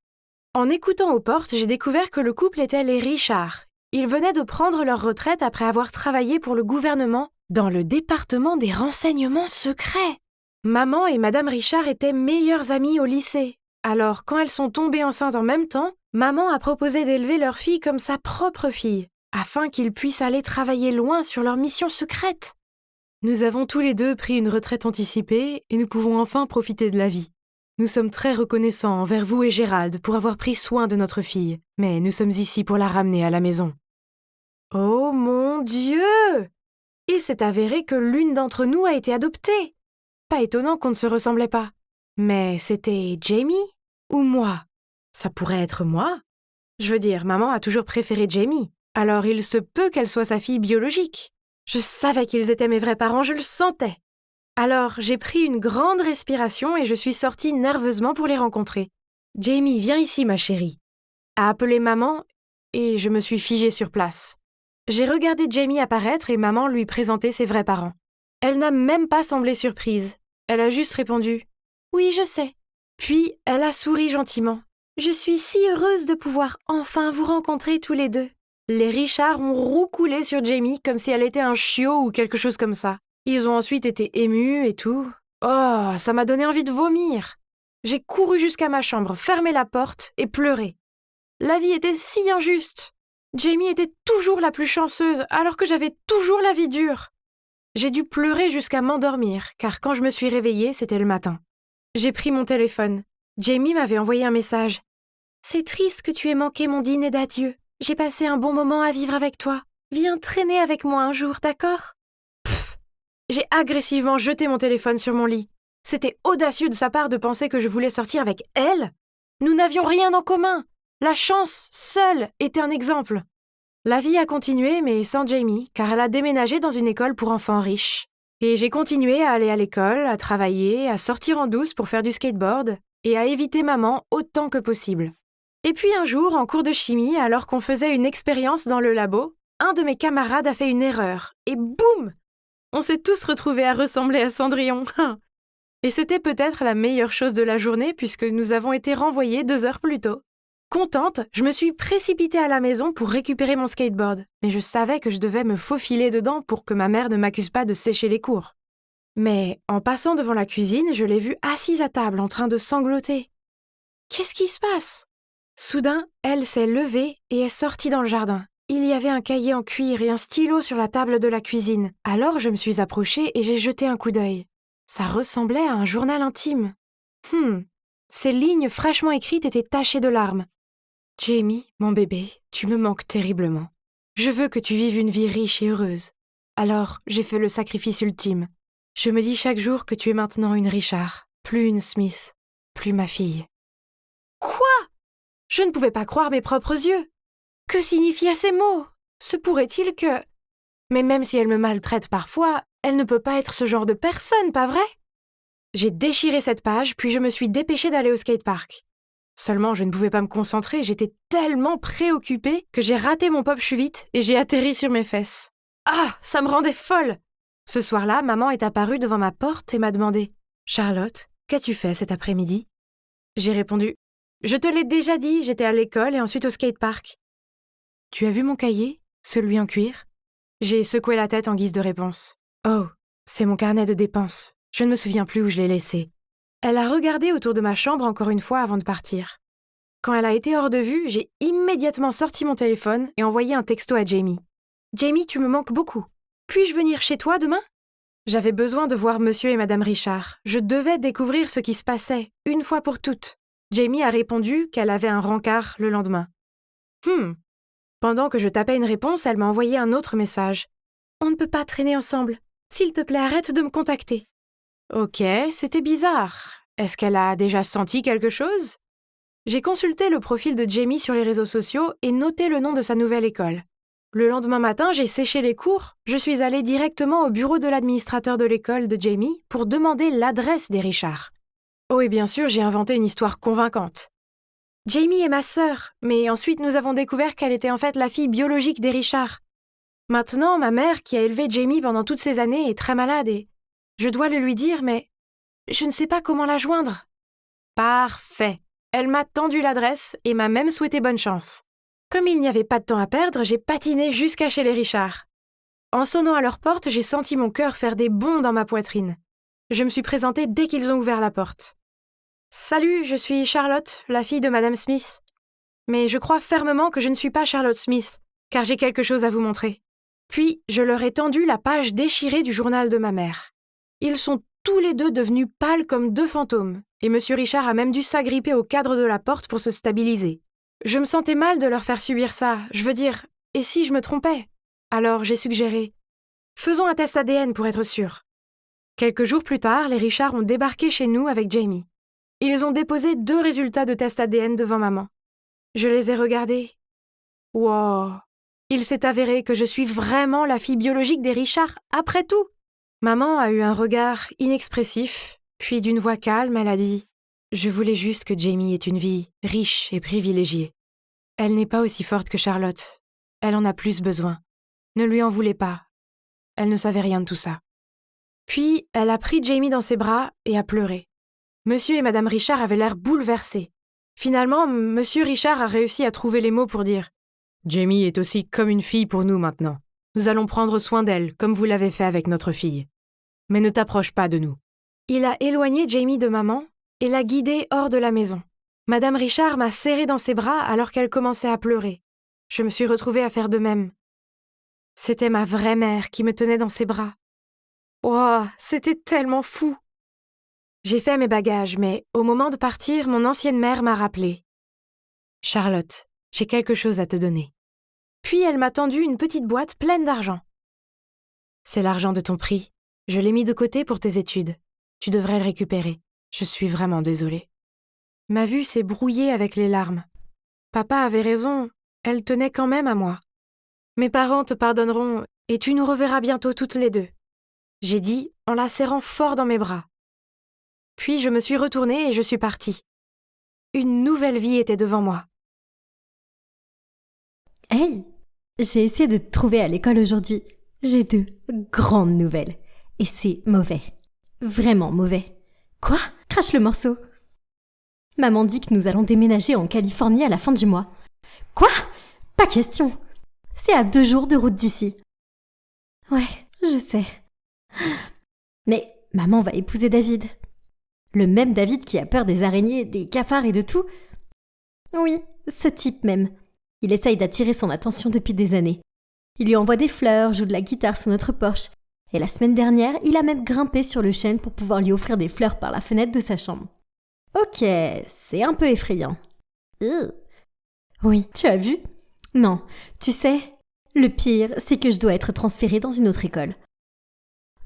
En écoutant aux portes, j'ai découvert que le couple était les Richard. Ils venaient de prendre leur retraite après avoir travaillé pour le gouvernement dans le département des renseignements secrets. Maman et Madame Richard étaient meilleures amies au lycée. Alors, quand elles sont tombées enceintes en même temps, maman a proposé d'élever leur fille comme sa propre fille, afin qu'ils puissent aller travailler loin sur leur mission secrète. Nous avons tous les deux pris une retraite anticipée et nous pouvons enfin profiter de la vie. Nous sommes très reconnaissants envers vous et Gérald pour avoir pris soin de notre fille, mais nous sommes ici pour la ramener à la maison. Oh mon Dieu! Il s'est avéré que l'une d'entre nous a été adoptée. Pas étonnant qu'on ne se ressemblait pas. Mais c'était Jamie ou moi? Ça pourrait être moi. Je veux dire, maman a toujours préféré Jamie, alors il se peut qu'elle soit sa fille biologique. Je savais qu'ils étaient mes vrais parents, je le sentais. Alors, j'ai pris une grande respiration et je suis sortie nerveusement pour les rencontrer. « Jamie, viens ici, ma chérie. » a appelé maman et je me suis figée sur place. J'ai regardé Jamie apparaître et maman lui présenter ses vrais parents. Elle n'a même pas semblé surprise. Elle a juste répondu « Oui, je sais ». Puis, elle a souri gentiment. « Je suis si heureuse de pouvoir enfin vous rencontrer tous les deux. » Les Richards ont roucoulé sur Jamie comme si elle était un chiot ou quelque chose comme ça. Ils ont ensuite été émus et tout. Oh, ça m'a donné envie de vomir. J'ai couru jusqu'à ma chambre, fermé la porte et pleuré. La vie était si injuste. Jamie était toujours la plus chanceuse, alors que j'avais toujours la vie dure. J'ai dû pleurer jusqu'à m'endormir, car quand je me suis réveillée, c'était le matin. J'ai pris mon téléphone. Jamie m'avait envoyé un message. « C'est triste que tu aies manqué mon dîner d'adieu. J'ai passé un bon moment à vivre avec toi. Viens traîner avec moi un jour, d'accord ?» Pfff. J'ai agressivement jeté mon téléphone sur mon lit. C'était audacieux de sa part de penser que je voulais sortir avec elle. Nous n'avions rien en commun. La chance, seule, était un exemple. La vie a continué, mais sans Jamie, car elle a déménagé dans une école pour enfants riches. Et j'ai continué à aller à l'école, à travailler, à sortir en douce pour faire du skateboard, et à éviter maman autant que possible. Et puis un jour, en cours de chimie, alors qu'on faisait une expérience dans le labo, un de mes camarades a fait une erreur, et boum! On s'est tous retrouvés à ressembler à Cendrillon. Et c'était peut-être la meilleure chose de la journée, puisque nous avons été renvoyés 2 heures plus tôt. Contente, je me suis précipitée à la maison pour récupérer mon skateboard, mais je savais que je devais me faufiler dedans pour que ma mère ne m'accuse pas de sécher les cours. Mais en passant devant la cuisine, je l'ai vue assise à table en train de sangloter. Qu'est-ce qui se passe ? Soudain, elle s'est levée et est sortie dans le jardin. Il y avait un cahier en cuir et un stylo sur la table de la cuisine. Alors je me suis approchée et j'ai jeté un coup d'œil. Ça ressemblait à un journal intime. Ces lignes fraîchement écrites étaient tachées de larmes. « Jamie, mon bébé, tu me manques terriblement. Je veux que tu vives une vie riche et heureuse. Alors, j'ai fait le sacrifice ultime. Je me dis chaque jour que tu es maintenant une Richard, plus une Smith, plus ma fille. » Quoi ? Je ne pouvais pas croire mes propres yeux. Que signifiaient ces mots ? Se pourrait-il que... Mais même si elle me maltraite parfois, elle ne peut pas être ce genre de personne, pas vrai ? J'ai déchiré cette page, puis je me suis dépêchée d'aller au skatepark. Seulement, je ne pouvais pas me concentrer, j'étais tellement préoccupée que j'ai raté mon pop chute et j'ai atterri sur mes fesses. Ah, ça me rendait folle ! Ce soir-là, maman est apparue devant ma porte et m'a demandé « Charlotte, qu'as-tu fait cet après-midi ?» J'ai répondu « Je te l'ai déjà dit, j'étais à l'école et ensuite au skatepark. »« Tu as vu mon cahier, celui en cuir ?» J'ai secoué la tête en guise de réponse. « Oh, c'est mon carnet de dépenses. Je ne me souviens plus où je l'ai laissé. » Elle a regardé autour de ma chambre encore une fois avant de partir. Quand elle a été hors de vue, j'ai immédiatement sorti mon téléphone et envoyé un texto à Jamie. « Jamie, tu me manques beaucoup. Puis-je venir chez toi demain ?» J'avais besoin de voir monsieur et madame Richard. Je devais découvrir ce qui se passait, une fois pour toutes. Jamie a répondu qu'elle avait un rencard le lendemain. Pendant que je tapais une réponse, elle m'a envoyé un autre message. « On ne peut pas traîner ensemble. S'il te plaît, arrête de me contacter. » Ok, c'était bizarre. Est-ce qu'elle a déjà senti quelque chose ? J'ai consulté le profil de Jamie sur les réseaux sociaux et noté le nom de sa nouvelle école. Le lendemain matin, j'ai séché les cours. Je suis allée directement au bureau de l'administrateur de l'école de Jamie pour demander l'adresse des Richards. Oh, et bien sûr, j'ai inventé une histoire convaincante. Jamie est ma sœur, mais ensuite nous avons découvert qu'elle était en fait la fille biologique des Richards. Maintenant, ma mère, qui a élevé Jamie pendant toutes ces années, est très malade et... Je dois le lui dire, mais je ne sais pas comment la joindre. Parfait. Elle m'a tendu l'adresse et m'a même souhaité bonne chance. Comme il n'y avait pas de temps à perdre, j'ai patiné jusqu'à chez les Richards. En sonnant à leur porte, j'ai senti mon cœur faire des bonds dans ma poitrine. Je me suis présentée dès qu'ils ont ouvert la porte. « Salut, je suis Charlotte, la fille de Madame Smith. Mais je crois fermement que je ne suis pas Charlotte Smith, car j'ai quelque chose à vous montrer. » Puis, je leur ai tendu la page déchirée du journal de ma mère. Ils sont tous les deux devenus pâles comme 2 fantômes, et M. Richard a même dû s'agripper au cadre de la porte pour se stabiliser. Je me sentais mal de leur faire subir ça, je veux dire, et si je me trompais ? Alors j'ai suggéré « Faisons un test ADN pour être sûrs. » Quelques jours plus tard, les Richards ont débarqué chez nous avec Jamie. Ils ont déposé 2 résultats de test ADN devant maman. Je les ai regardés. Wow ! Il s'est avéré que je suis vraiment la fille biologique des Richards, après tout. Maman a eu un regard inexpressif, puis d'une voix calme, elle a dit « Je voulais juste que Jamie ait une vie riche et privilégiée. Elle n'est pas aussi forte que Charlotte. Elle en a plus besoin. Ne lui en voulez pas. Elle ne savait rien de tout ça. » Puis, elle a pris Jamie dans ses bras et a pleuré. Monsieur et Madame Richard avaient l'air bouleversés. Finalement, Monsieur Richard a réussi à trouver les mots pour dire « Jamie est aussi comme une fille pour nous maintenant. Nous allons prendre soin d'elle, comme vous l'avez fait avec notre fille. Mais ne t'approche pas de nous. » Il a éloigné Jamie de maman et l'a guidée hors de la maison. Madame Richard m'a serrée dans ses bras alors qu'elle commençait à pleurer. Je me suis retrouvée à faire de même. C'était ma vraie mère qui me tenait dans ses bras. Wow, c'était tellement fou! J'ai fait mes bagages, mais au moment de partir, mon ancienne mère m'a rappelé. « Charlotte, j'ai quelque chose à te donner. » Puis elle m'a tendu une petite boîte pleine d'argent. « C'est l'argent de ton prix. Je l'ai mis de côté pour tes études. Tu devrais le récupérer. Je suis vraiment désolée. » Ma vue s'est brouillée avec les larmes. Papa avait raison, elle tenait quand même à moi. « Mes parents te pardonneront et tu nous reverras bientôt toutes les deux. » J'ai dit en la serrant fort dans mes bras. Puis je me suis retournée et je suis partie. Une nouvelle vie était devant moi. Hey, j'ai essayé de te trouver à l'école aujourd'hui. J'ai 2 grandes nouvelles. Et c'est mauvais. Vraiment mauvais. Quoi? Crache le morceau. Maman dit que nous allons déménager en Californie à la fin du mois. Quoi? Pas question. C'est à 2 jours de route d'ici. Ouais, je sais. Mais maman va épouser David. Le même David qui a peur des araignées, des cafards et de tout. Oui, ce type même. Il essaye d'attirer son attention depuis des années. Il lui envoie des fleurs, joue de la guitare sous notre porche. Et la semaine dernière, il a même grimpé sur le chêne pour pouvoir lui offrir des fleurs par la fenêtre de sa chambre. Ok, c'est un peu effrayant. Oui, tu as vu? Non, tu sais, le pire, c'est que je dois être transférée dans une autre école.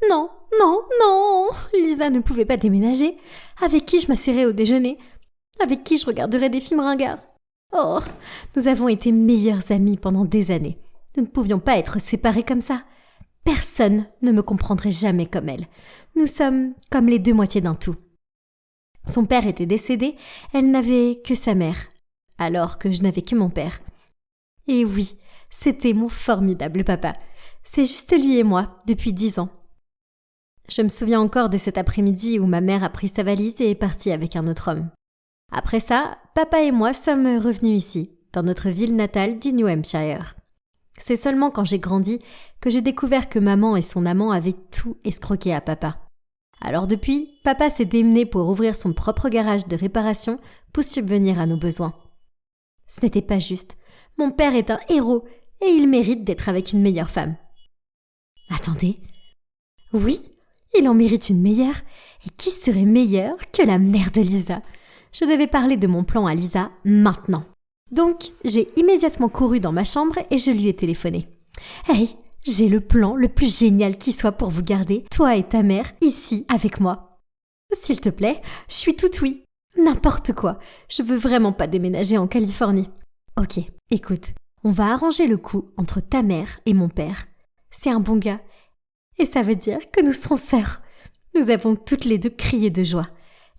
Non, non, non! Lisa ne pouvait pas déménager. Avec qui je m'asserais au déjeuner? Avec qui je regarderais des films ringards? Oh, nous avons été meilleures amies pendant des années. Nous ne pouvions pas être séparés comme ça. Personne ne me comprendrait jamais comme elle. Nous sommes comme les 2 moitiés d'un tout. Son père était décédé, elle n'avait que sa mère, alors que je n'avais que mon père. Et oui, c'était mon formidable papa. C'est juste lui et moi, depuis 10 ans. Je me souviens encore de cet après-midi où ma mère a pris sa valise et est partie avec un autre homme. Après ça, papa et moi sommes revenus ici, dans notre ville natale du New Hampshire. C'est seulement quand j'ai grandi que j'ai découvert que maman et son amant avaient tout escroqué à papa. Alors depuis, papa s'est démené pour ouvrir son propre garage de réparation pour subvenir à nos besoins. Ce n'était pas juste. Mon père est un héros et il mérite d'être avec une meilleure femme. Attendez. Oui, il en mérite une meilleure. Et qui serait meilleure que la mère de Lisa? Je devais parler de mon plan à Lisa maintenant. Donc, j'ai immédiatement couru dans ma chambre et je lui ai téléphoné. « Hey, j'ai le plan le plus génial qui soit pour vous garder, toi et ta mère, ici avec moi. S'il te plaît, je suis toute oui. N'importe quoi. Je veux vraiment pas déménager en Californie. Ok, écoute, on va arranger le coup entre ta mère et mon père. C'est un bon gars. Et ça veut dire que nous serons sœurs. Nous avons toutes les 2 crié de joie.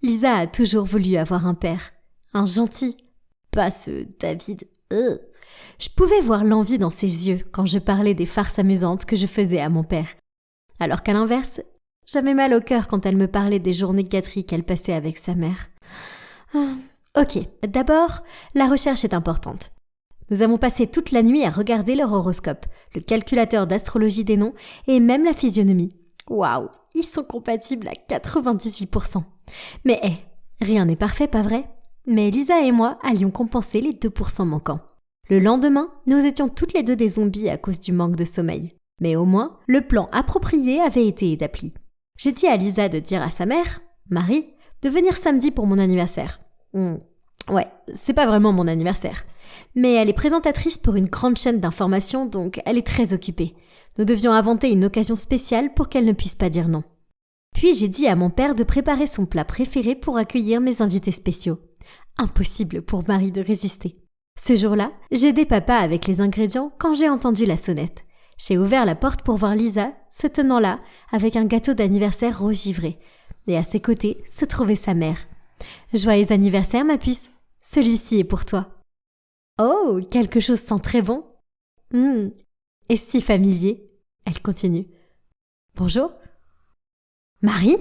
Lisa a toujours voulu avoir un père. Un gentil. Pas ce David. Je pouvais voir l'envie dans ses yeux quand je parlais des farces amusantes que je faisais à mon père. Alors qu'à l'inverse, j'avais mal au cœur quand elle me parlait des journées gâteries qu'elle passait avec sa mère. Ok, d'abord, la recherche est importante. Nous avons passé toute la nuit à regarder leur horoscope, le calculateur d'astrologie des noms et même la physionomie. Waouh, ils sont compatibles à 98%. Mais rien n'est parfait, pas vrai? Mais Lisa et moi allions compenser les 2% manquants. Le lendemain, nous étions toutes les 2 des zombies à cause du manque de sommeil. Mais au moins, le plan approprié avait été établi. J'ai dit à Lisa de dire à sa mère, Marie, de venir samedi pour mon anniversaire. Ouais, c'est pas vraiment mon anniversaire. Mais elle est présentatrice pour une grande chaîne d'information, donc elle est très occupée. Nous devions inventer une occasion spéciale pour qu'elle ne puisse pas dire non. Puis j'ai dit à mon père de préparer son plat préféré pour accueillir mes invités spéciaux. Impossible pour Marie de résister. Ce jour-là, j'ai aidé papa avec les ingrédients quand j'ai entendu la sonnette. J'ai ouvert la porte pour voir Lisa, se tenant là, avec un gâteau d'anniversaire rose givré. Et à ses côtés se trouvait sa mère. « Joyeux anniversaire, ma puce. Celui-ci est pour toi. » Oh, quelque chose sent très bon. Et si familier. Elle continue. « Bonjour. Marie?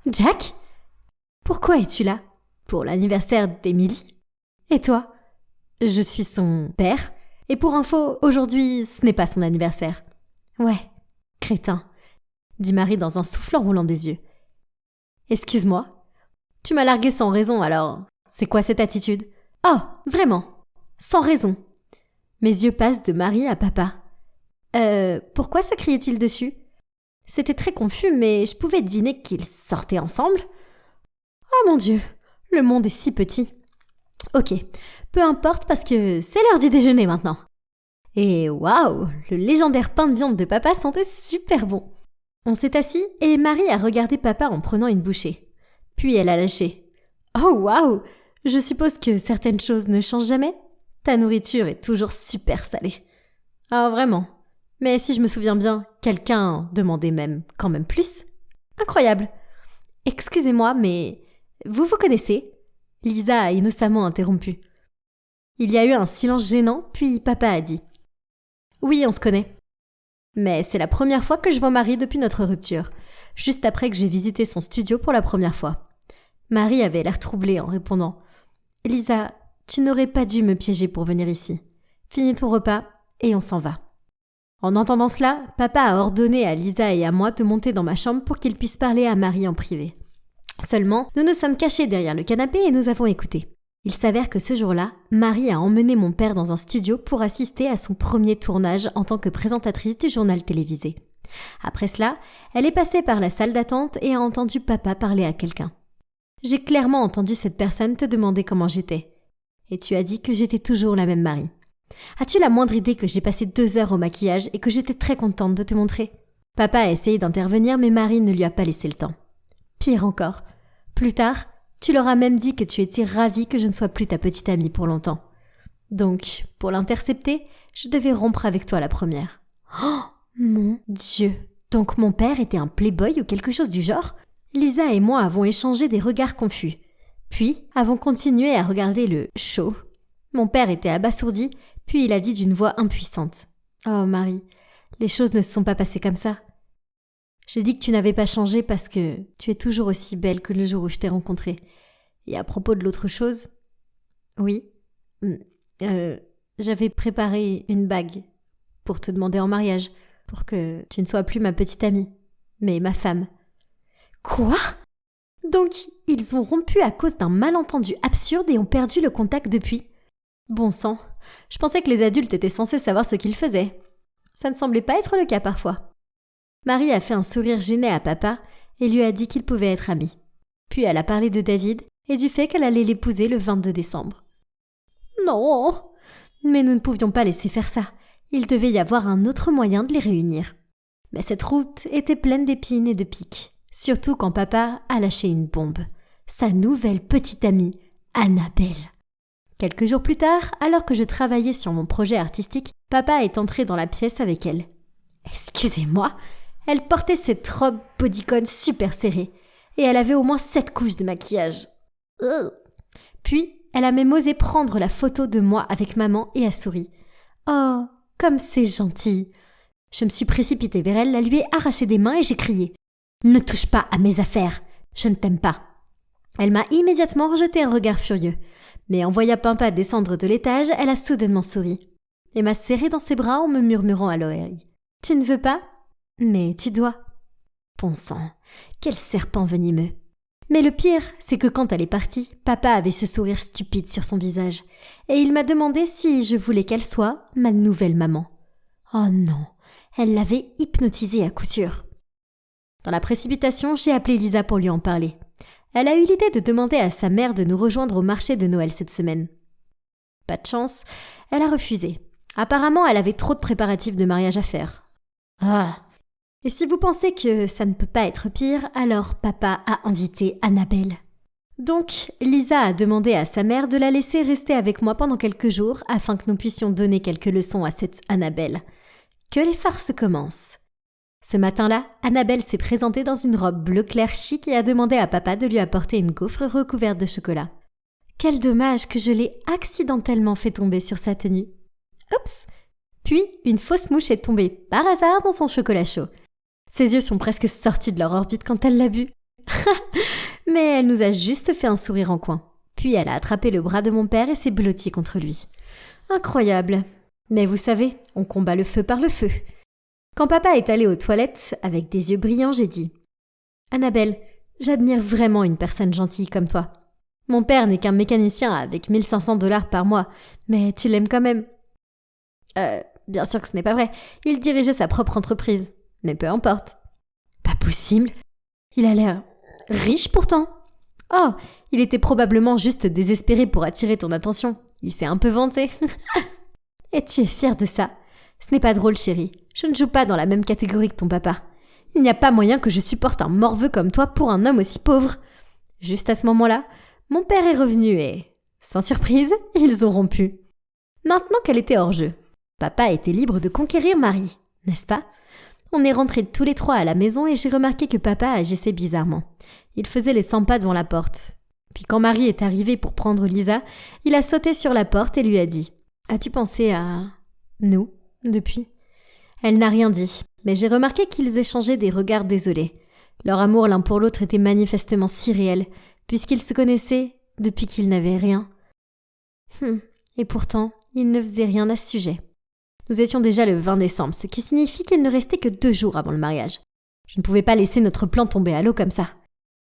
Jack? Pourquoi es-tu là? Pour l'anniversaire d'Emily? Et toi? Je suis son père. Et pour info, aujourd'hui, ce n'est pas son anniversaire. Ouais, crétin, dit Marie dans un souffle en roulant des yeux. Excuse-moi, tu m'as largué sans raison, alors c'est quoi cette attitude? Oh, vraiment, sans raison. Mes yeux passent de Marie à papa. Pourquoi se criait-il dessus? C'était très confus, mais je pouvais deviner qu'ils sortaient ensemble. Oh mon Dieu, le monde est si petit. Ok, peu importe parce que c'est l'heure du déjeuner maintenant. Et waouh, le légendaire pain de viande de papa sentait super bon. On s'est assis et Marie a regardé papa en prenant une bouchée. Puis elle a lâché. Oh waouh, je suppose que certaines choses ne changent jamais? Ta nourriture est toujours super salée. Ah vraiment? Mais si je me souviens bien, quelqu'un demandait même quand même plus. Incroyable. Excusez-moi, mais vous vous connaissez? Lisa a innocemment interrompu. Il y a eu un silence gênant, puis papa a dit. Oui, on se connaît. Mais c'est la première fois que je vois Marie depuis notre rupture, juste après que j'ai visité son studio pour la première fois. Marie avait l'air troublée en répondant. Lisa, tu n'aurais pas dû me piéger pour venir ici. Finis ton repas et on s'en va. En entendant cela, papa a ordonné à Lisa et à moi de monter dans ma chambre pour qu'ils puissent parler à Marie en privé. Seulement, nous nous sommes cachés derrière le canapé et nous avons écouté. Il s'avère que ce jour-là, Marie a emmené mon père dans un studio pour assister à son premier tournage en tant que présentatrice du journal télévisé. Après cela, elle est passée par la salle d'attente et a entendu papa parler à quelqu'un. J'ai clairement entendu cette personne te demander comment j'étais. Et tu as dit que j'étais toujours la même Marie. As-tu la moindre idée que j'ai passé 2 heures au maquillage et que j'étais très contente de te montrer? Papa a essayé d'intervenir mais Marie ne lui a pas laissé le temps. Pire encore, plus tard, tu leur as même dit que tu étais ravie que je ne sois plus ta petite amie pour longtemps. Donc, pour l'intercepter, je devais rompre avec toi la première. Oh, mon Dieu! Donc mon père était un playboy ou quelque chose du genre? Lisa et moi avons échangé des regards confus. Puis, avons continué à regarder le show. Mon père était abasourdi, puis il a dit d'une voix impuissante. Oh Marie, les choses ne se sont pas passées comme ça. J'ai dit que tu n'avais pas changé parce que tu es toujours aussi belle que le jour où je t'ai rencontrée. Et à propos de l'autre chose, oui, j'avais préparé une bague pour te demander en mariage, pour que tu ne sois plus ma petite amie, mais ma femme. Quoi? Donc, ils ont rompu à cause d'un malentendu absurde et ont perdu le contact depuis. Bon sang, je pensais que les adultes étaient censés savoir ce qu'ils faisaient. Ça ne semblait pas être le cas parfois. Marie a fait un sourire gêné à papa et lui a dit qu'ils pouvaient être amis. Puis elle a parlé de David et du fait qu'elle allait l'épouser le 22 décembre. Non! Mais nous ne pouvions pas laisser faire ça. Il devait y avoir un autre moyen de les réunir. Mais cette route était pleine d'épines et de pics, surtout quand papa a lâché une bombe. Sa nouvelle petite amie, Annabelle. Quelques jours plus tard, alors que je travaillais sur mon projet artistique, papa est entré dans la pièce avec elle. Excusez-moi, elle portait cette robe bodycon super serrée et elle avait au moins 7 couches de maquillage. Puis, elle a même osé prendre la photo de moi avec maman et a souri. Oh, comme c'est gentil. Je me suis précipitée vers elle, la lui ai arraché des mains et j'ai crié « Ne touche pas à mes affaires, je ne t'aime pas !» Elle m'a immédiatement rejeté un regard furieux. Mais en voyant papa descendre de l'étage, elle a soudainement souri et m'a serré dans ses bras en me murmurant à l'oreille. « Tu ne veux pas? Mais tu dois. » Bon sang, quel serpent venimeux. Mais le pire, c'est que quand elle est partie, papa avait ce sourire stupide sur son visage et il m'a demandé si je voulais qu'elle soit ma nouvelle maman. Oh non, elle l'avait hypnotisée à coup sûr. Dans la précipitation, j'ai appelé Lisa pour lui en parler. Elle a eu l'idée de demander à sa mère de nous rejoindre au marché de Noël cette semaine. Pas de chance, elle a refusé. Apparemment, elle avait trop de préparatifs de mariage à faire. Ah! Et si vous pensez que ça ne peut pas être pire, alors papa a invité Annabelle. Donc, Lisa a demandé à sa mère de la laisser rester avec moi pendant quelques jours afin que nous puissions donner quelques leçons à cette Annabelle. Que les farces commencent. Ce matin-là, Annabelle s'est présentée dans une robe bleu clair chic et a demandé à papa de lui apporter une gaufre recouverte de chocolat. Quel dommage que je l'ai accidentellement fait tomber sur sa tenue. Oups! Puis, une fausse mouche est tombée par hasard dans son chocolat chaud. Ses yeux sont presque sortis de leur orbite quand elle l'a bu. Mais elle nous a juste fait un sourire en coin. Puis elle a attrapé le bras de mon père et s'est blottie contre lui. Incroyable. Mais vous savez, on combat le feu par le feu. Quand papa est allé aux toilettes, avec des yeux brillants, j'ai dit « Annabelle, j'admire vraiment une personne gentille comme toi. Mon père n'est qu'un mécanicien avec 1500 $ par mois, mais tu l'aimes quand même. » Bien sûr que ce n'est pas vrai. Il dirigeait sa propre entreprise. Mais peu importe. Pas possible. Il a l'air riche pourtant. Oh, il était probablement juste désespéré pour attirer ton attention. Il s'est un peu vanté. Et tu es fière de ça. Ce n'est pas drôle, chérie. Je ne joue pas dans la même catégorie que ton papa. Il n'y a pas moyen que je supporte un morveux comme toi pour un homme aussi pauvre. Juste à ce moment-là, mon père est revenu et, sans surprise, ils ont rompu. Maintenant qu'elle était hors jeu, papa était libre de conquérir Marie, n'est-ce pas? On est rentrés tous les trois à la maison et j'ai remarqué que papa agissait bizarrement. Il faisait les 100 pas devant la porte. Puis quand Marie est arrivée pour prendre Lisa, il a sauté sur la porte et lui a dit « As-tu pensé à nous depuis ?» Elle n'a rien dit, mais j'ai remarqué qu'ils échangeaient des regards désolés. Leur amour l'un pour l'autre était manifestement si réel, puisqu'ils se connaissaient depuis qu'ils n'avaient rien. Et pourtant, ils ne faisaient rien à ce sujet. Nous étions déjà le 20 décembre, ce qui signifie qu'il ne restait que 2 jours avant le mariage. Je ne pouvais pas laisser notre plan tomber à l'eau comme ça.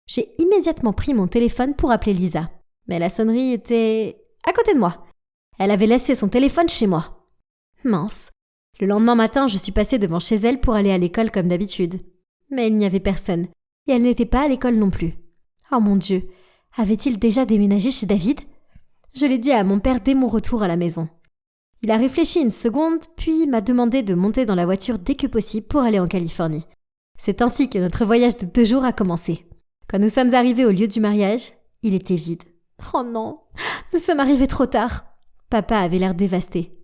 J'ai immédiatement pris mon téléphone pour appeler Lisa, mais la sonnerie était à côté de moi. Elle avait laissé son téléphone chez moi. Mince. Le lendemain matin, je suis passée devant chez elle pour aller à l'école comme d'habitude. Mais il n'y avait personne, et elle n'était pas à l'école non plus. Oh mon Dieu, avait-il déjà déménagé chez David? Je l'ai dit à mon père dès mon retour à la maison. Il a réfléchi une seconde, puis m'a demandé de monter dans la voiture dès que possible pour aller en Californie. C'est ainsi que notre voyage de 2 jours a commencé. Quand nous sommes arrivés au lieu du mariage, il était vide. Oh non, nous sommes arrivés trop tard. Papa avait l'air dévasté.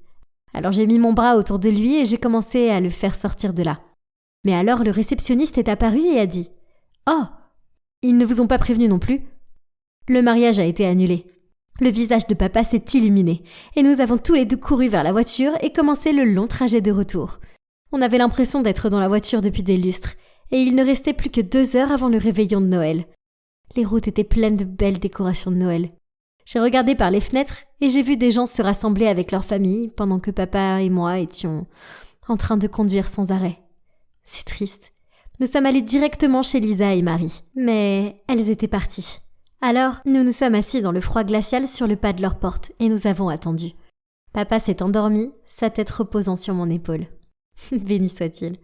Alors j'ai mis mon bras autour de lui et j'ai commencé à le faire sortir de là. Mais alors le réceptionniste est apparu et a dit « Oh, ils ne vous ont pas prévenu non plus ?» Le mariage a été annulé. Le visage de papa s'est illuminé et nous avons tous les deux couru vers la voiture et commencé le long trajet de retour. On avait l'impression d'être dans la voiture depuis des lustres et il ne restait plus que 2 heures avant le réveillon de Noël. Les routes étaient pleines de belles décorations de Noël. J'ai regardé par les fenêtres et j'ai vu des gens se rassembler avec leur famille pendant que papa et moi étions en train de conduire sans arrêt. C'est triste. Nous sommes allés directement chez Lisa et Marie, mais elles étaient parties. Alors, nous nous sommes assis dans le froid glacial sur le pas de leur porte et nous avons attendu. Papa s'est endormi, sa tête reposant sur mon épaule. Béni soit-il.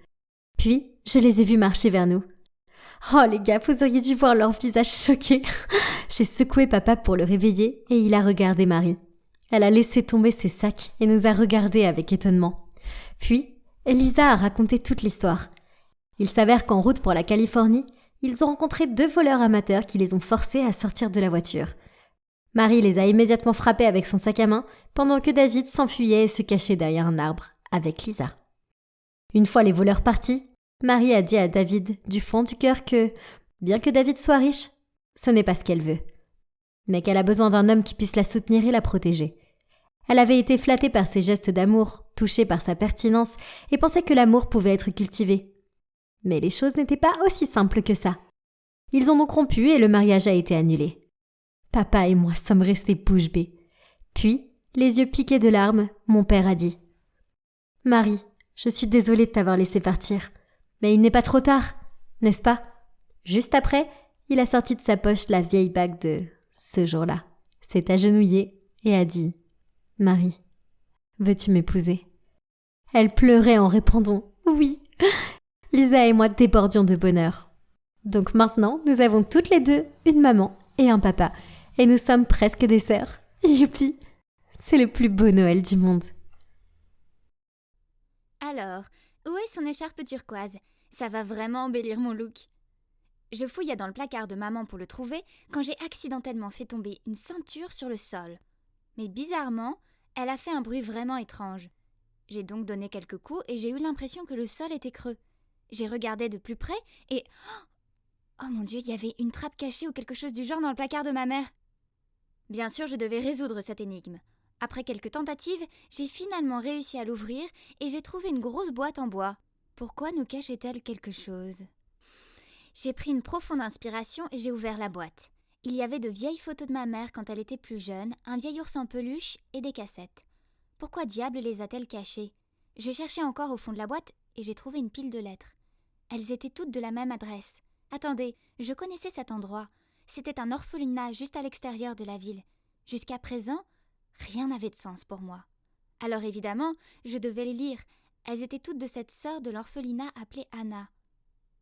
Puis, je les ai vus marcher vers nous. Oh les gars, vous auriez dû voir leur visage choqué. J'ai secoué papa pour le réveiller et il a regardé Marie. Elle a laissé tomber ses sacs et nous a regardés avec étonnement. Puis, Lisa a raconté toute l'histoire. Il s'avère qu'en route pour la Californie, ils ont rencontré 2 voleurs amateurs qui les ont forcés à sortir de la voiture. Marie les a immédiatement frappés avec son sac à main pendant que David s'enfuyait et se cachait derrière un arbre avec Lisa. Une fois les voleurs partis, Marie a dit à David du fond du cœur que, bien que David soit riche, ce n'est pas ce qu'elle veut, mais qu'elle a besoin d'un homme qui puisse la soutenir et la protéger. Elle avait été flattée par ses gestes d'amour, touchée par sa pertinence et pensait que l'amour pouvait être cultivé. Mais les choses n'étaient pas aussi simples que ça. Ils ont donc rompu et le mariage a été annulé. Papa et moi sommes restés bouche bée. Puis, les yeux piqués de larmes, mon père a dit « Marie, je suis désolée de t'avoir laissé partir. Mais il n'est pas trop tard, n'est-ce pas ?» Juste après, il a sorti de sa poche la vieille bague de ce jour-là, s'est agenouillé et a dit « Marie, veux-tu m'épouser ?» Elle pleurait en répondant « Oui !» Lisa et moi débordions de bonheur. Donc maintenant, nous avons toutes les deux une maman et un papa, et nous sommes presque des sœurs. Youpi! C'est le plus beau Noël du monde. Alors, où est son écharpe turquoise? Ça va vraiment embellir mon look. Je fouillais dans le placard de maman pour le trouver quand j'ai accidentellement fait tomber une ceinture sur le sol. Mais bizarrement, elle a fait un bruit vraiment étrange. J'ai donc donné quelques coups et j'ai eu l'impression que le sol était creux. J'ai regardé de plus près et... Oh mon Dieu, il y avait une trappe cachée ou quelque chose du genre dans le placard de ma mère. Bien sûr, je devais résoudre cette énigme. Après quelques tentatives, j'ai finalement réussi à l'ouvrir et j'ai trouvé une grosse boîte en bois. Pourquoi nous cachait-elle quelque chose? J'ai pris une profonde inspiration et j'ai ouvert la boîte. Il y avait de vieilles photos de ma mère quand elle était plus jeune, un vieil ours en peluche et des cassettes. Pourquoi diable les a-t-elle cachées? Je cherchais encore au fond de la boîte et j'ai trouvé une pile de lettres. Elles étaient toutes de la même adresse. Attendez, je connaissais cet endroit. C'était un orphelinat juste à l'extérieur de la ville. Jusqu'à présent, rien n'avait de sens pour moi. Alors évidemment, je devais les lire. Elles étaient toutes de cette sœur de l'orphelinat appelée Anna.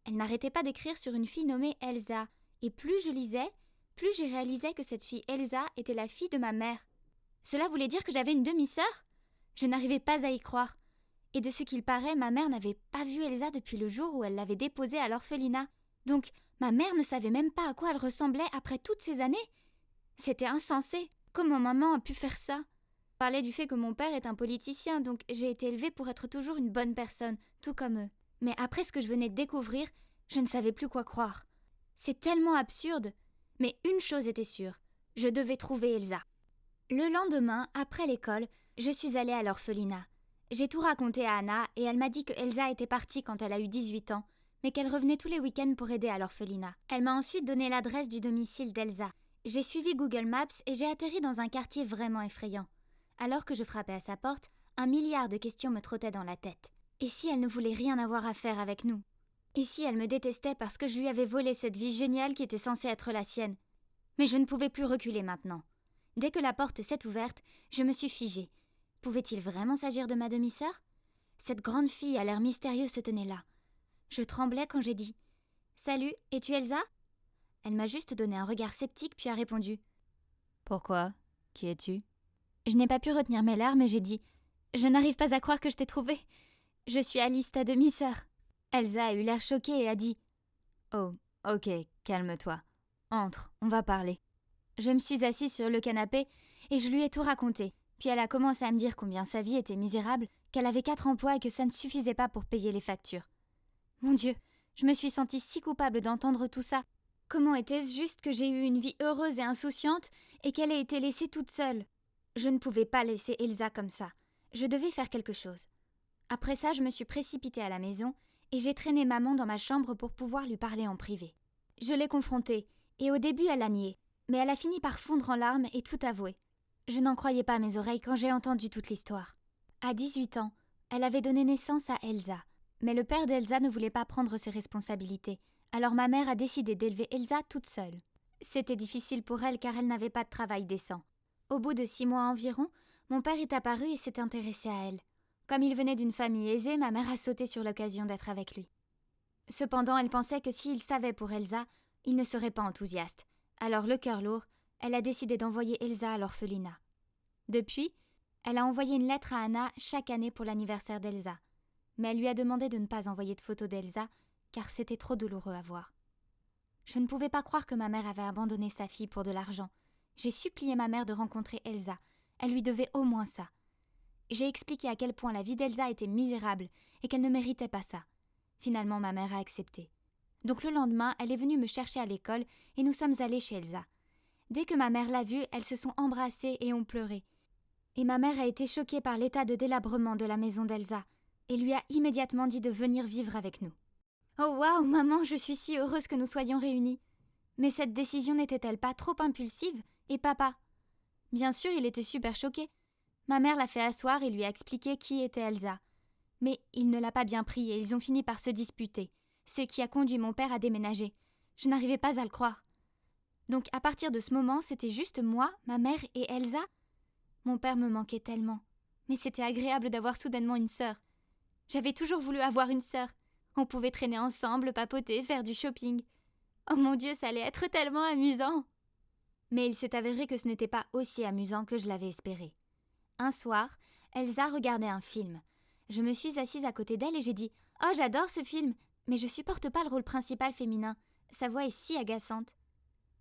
Elle n'arrêtait pas d'écrire sur une fille nommée Elsa, et plus je lisais, plus je réalisais que cette fille Elsa était la fille de ma mère. Cela voulait dire que j'avais une demi-sœur? Je n'arrivais pas à y croire. Et de ce qu'il paraît, ma mère n'avait pas vu Elsa depuis le jour où elle l'avait déposée à l'orphelinat. Donc, ma mère ne savait même pas à quoi elle ressemblait après toutes ces années. C'était insensé. Comment maman a pu faire ça? Je parlais du fait que mon père est un politicien, donc j'ai été élevée pour être toujours une bonne personne, tout comme eux. Mais après ce que je venais de découvrir, je ne savais plus quoi croire. C'est tellement absurde. Mais une chose était sûre, je devais trouver Elsa. Le lendemain, après l'école, je suis allée à l'orphelinat. J'ai tout raconté à Anna et elle m'a dit que Elsa était partie quand elle a eu 18 ans, mais qu'elle revenait tous les week-ends pour aider à l'orphelinat. Elle m'a ensuite donné l'adresse du domicile d'Elsa. J'ai suivi Google Maps et j'ai atterri dans un quartier vraiment effrayant. Alors que je frappais à sa porte, 1 milliard de questions me trottaient dans la tête. Et si elle ne voulait rien avoir à faire avec nous? Et si elle me détestait parce que je lui avais volé cette vie géniale qui était censée être la sienne? Mais je ne pouvais plus reculer maintenant. Dès que la porte s'est ouverte, je me suis figée. Pouvait-il vraiment s'agir de ma demi-sœur? Cette grande fille à l'air mystérieux se tenait là. Je tremblais quand j'ai dit « Salut, es-tu Elsa ?» Elle m'a juste donné un regard sceptique puis a répondu « Pourquoi? Qui es-tu » Je n'ai pas pu retenir mes larmes et j'ai dit « Je n'arrive pas à croire que je t'ai trouvée. Je suis Alice, ta demi-sœur. » Elsa a eu l'air choquée et a dit « Oh, ok, calme-toi. Entre, on va parler. » Je me suis assise sur le canapé et je lui ai tout raconté. Puis elle a commencé à me dire combien sa vie était misérable, qu'elle avait 4 emplois et que ça ne suffisait pas pour payer les factures. Mon Dieu, je me suis sentie si coupable d'entendre tout ça. Comment était-ce juste que j'ai eu une vie heureuse et insouciante et qu'elle ait été laissée toute seule? Je ne pouvais pas laisser Elsa comme ça. Je devais faire quelque chose. Après ça, je me suis précipitée à la maison et j'ai traîné maman dans ma chambre pour pouvoir lui parler en privé. Je l'ai confrontée et au début elle a nié, mais elle a fini par fondre en larmes et tout avouer. Je n'en croyais pas mes oreilles quand j'ai entendu toute l'histoire. À 18 ans, elle avait donné naissance à Elsa. Mais le père d'Elsa ne voulait pas prendre ses responsabilités, alors ma mère a décidé d'élever Elsa toute seule. C'était difficile pour elle car elle n'avait pas de travail décent. Au bout de 6 mois environ, mon père est apparu et s'est intéressé à elle. Comme il venait d'une famille aisée, ma mère a sauté sur l'occasion d'être avec lui. Cependant, elle pensait que s'il savait pour Elsa, il ne serait pas enthousiaste. Alors, le cœur lourd, elle a décidé d'envoyer Elsa à l'orphelinat. Depuis, elle a envoyé une lettre à Anna chaque année pour l'anniversaire d'Elsa. Mais elle lui a demandé de ne pas envoyer de photos d'Elsa, car c'était trop douloureux à voir. Je ne pouvais pas croire que ma mère avait abandonné sa fille pour de l'argent. J'ai supplié ma mère de rencontrer Elsa. Elle lui devait au moins ça. J'ai expliqué à quel point la vie d'Elsa était misérable et qu'elle ne méritait pas ça. Finalement, ma mère a accepté. Donc le lendemain, elle est venue me chercher à l'école et nous sommes allés chez Elsa. Dès que ma mère l'a vue, elles se sont embrassées et ont pleuré. Et ma mère a été choquée par l'état de délabrement de la maison d'Elsa et lui a immédiatement dit de venir vivre avec nous. Oh waouh, maman, je suis si heureuse que nous soyons réunis. Mais cette décision n'était-elle pas trop impulsive? Et papa? Bien sûr, il était super choqué. Ma mère l'a fait asseoir et lui a expliqué qui était Elsa. Mais il ne l'a pas bien pris et ils ont fini par se disputer, ce qui a conduit mon père à déménager. Je n'arrivais pas à le croire. Donc à partir de ce moment, c'était juste moi, ma mère et Elsa. Mon père me manquait tellement. Mais c'était agréable d'avoir soudainement une sœur. J'avais toujours voulu avoir une sœur. On pouvait traîner ensemble, papoter, faire du shopping. Oh mon Dieu, ça allait être tellement amusant! Mais il s'est avéré que ce n'était pas aussi amusant que je l'avais espéré. Un soir, Elsa regardait un film. Je me suis assise à côté d'elle et j'ai dit « Oh, j'adore ce film, mais je supporte pas le rôle principal féminin. Sa voix est si agaçante. »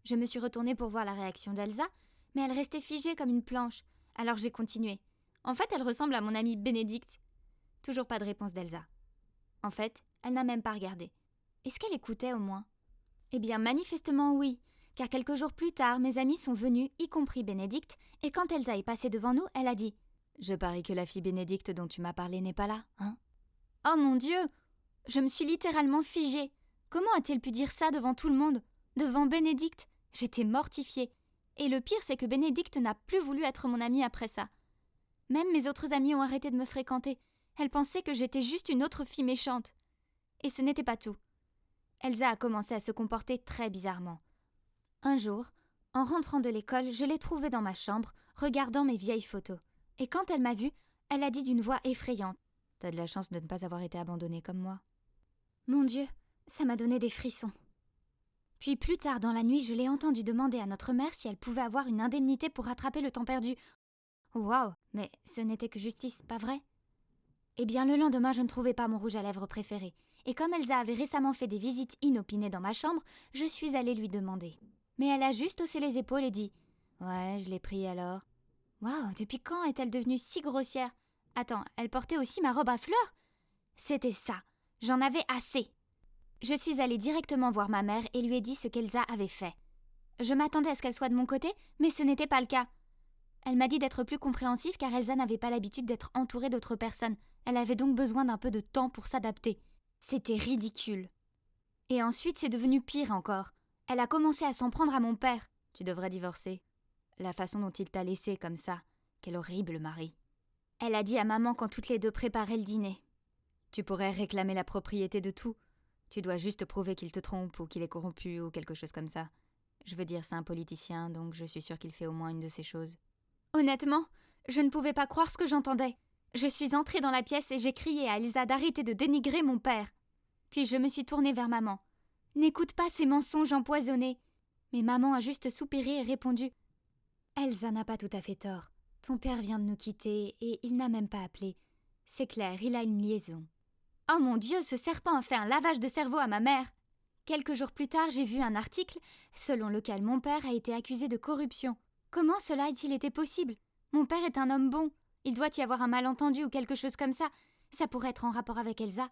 Je me suis retournée pour voir la réaction d'Elsa, mais elle restait figée comme une planche. Alors j'ai continué. En fait, elle ressemble à mon amie Bénédicte. Toujours pas de réponse d'Elsa. En fait, elle n'a même pas regardé. Est-ce qu'elle écoutait au moins? Eh bien, manifestement oui, car quelques jours plus tard, mes amis sont venus, y compris Bénédicte, et quand Elsa est passée devant nous, elle a dit « Je parie que la fille Bénédicte dont tu m'as parlé n'est pas là, hein ?» Oh mon Dieu! Je me suis littéralement figée. Comment a-t-il pu dire ça devant tout le monde? Devant Bénédicte? J'étais mortifiée. Et le pire, c'est que Bénédicte n'a plus voulu être mon amie après ça. Même mes autres amies ont arrêté de me fréquenter. Elles pensaient que j'étais juste une autre fille méchante. Et ce n'était pas tout. Elsa a commencé à se comporter très bizarrement. Un jour, en rentrant de l'école, je l'ai trouvée dans ma chambre, regardant mes vieilles photos. Et quand elle m'a vue, elle a dit d'une voix effrayante: « T'as de la chance de ne pas avoir été abandonnée comme moi. » Mon Dieu, ça m'a donné des frissons. Puis plus tard dans la nuit, je l'ai entendue demander à notre mère si elle pouvait avoir une indemnité pour rattraper le temps perdu. Waouh, mais ce n'était que justice, pas vrai? Eh bien, le lendemain, je ne trouvais pas mon rouge à lèvres préféré. Et comme Elsa avait récemment fait des visites inopinées dans ma chambre, je suis allée lui demander. Mais elle a juste haussé les épaules et dit: « Ouais, je l'ai pris alors. » Waouh, depuis quand est-elle devenue si grossière? Attends, elle portait aussi ma robe à fleurs? C'était ça, j'en avais assez. Je suis allée directement voir ma mère et lui ai dit ce qu'Elsa avait fait. Je m'attendais à ce qu'elle soit de mon côté, mais ce n'était pas le cas. Elle m'a dit d'être plus compréhensive car Elsa n'avait pas l'habitude d'être entourée d'autres personnes. Elle avait donc besoin d'un peu de temps pour s'adapter. C'était ridicule. Et ensuite, c'est devenu pire encore. Elle a commencé à s'en prendre à mon père. « Tu devrais divorcer. La façon dont il t'a laissée comme ça. Quel horrible mari. » Elle a dit à maman quand toutes les deux préparaient le dîner. « Tu pourrais réclamer la propriété de tout. Tu dois juste prouver qu'il te trompe ou qu'il est corrompu ou quelque chose comme ça. Je veux dire, c'est un politicien, donc je suis sûre qu'il fait au moins une de ces choses. » Honnêtement, je ne pouvais pas croire ce que j'entendais. Je suis entrée dans la pièce et j'ai crié à Elsa d'arrêter de dénigrer mon père. Puis je me suis tournée vers maman. « N'écoute pas ces mensonges empoisonnés. » Mais maman a juste soupiré et répondu: « Elsa n'a pas tout à fait tort. Ton père vient de nous quitter et il n'a même pas appelé. C'est clair, il a une liaison. » Oh mon Dieu, ce serpent a fait un lavage de cerveau à ma mère. Quelques jours plus tard, j'ai vu un article selon lequel mon père a été accusé de corruption. Comment cela a-t-il été possible? Mon père est un homme bon. Il doit y avoir un malentendu ou quelque chose comme ça. Ça pourrait être en rapport avec Elsa.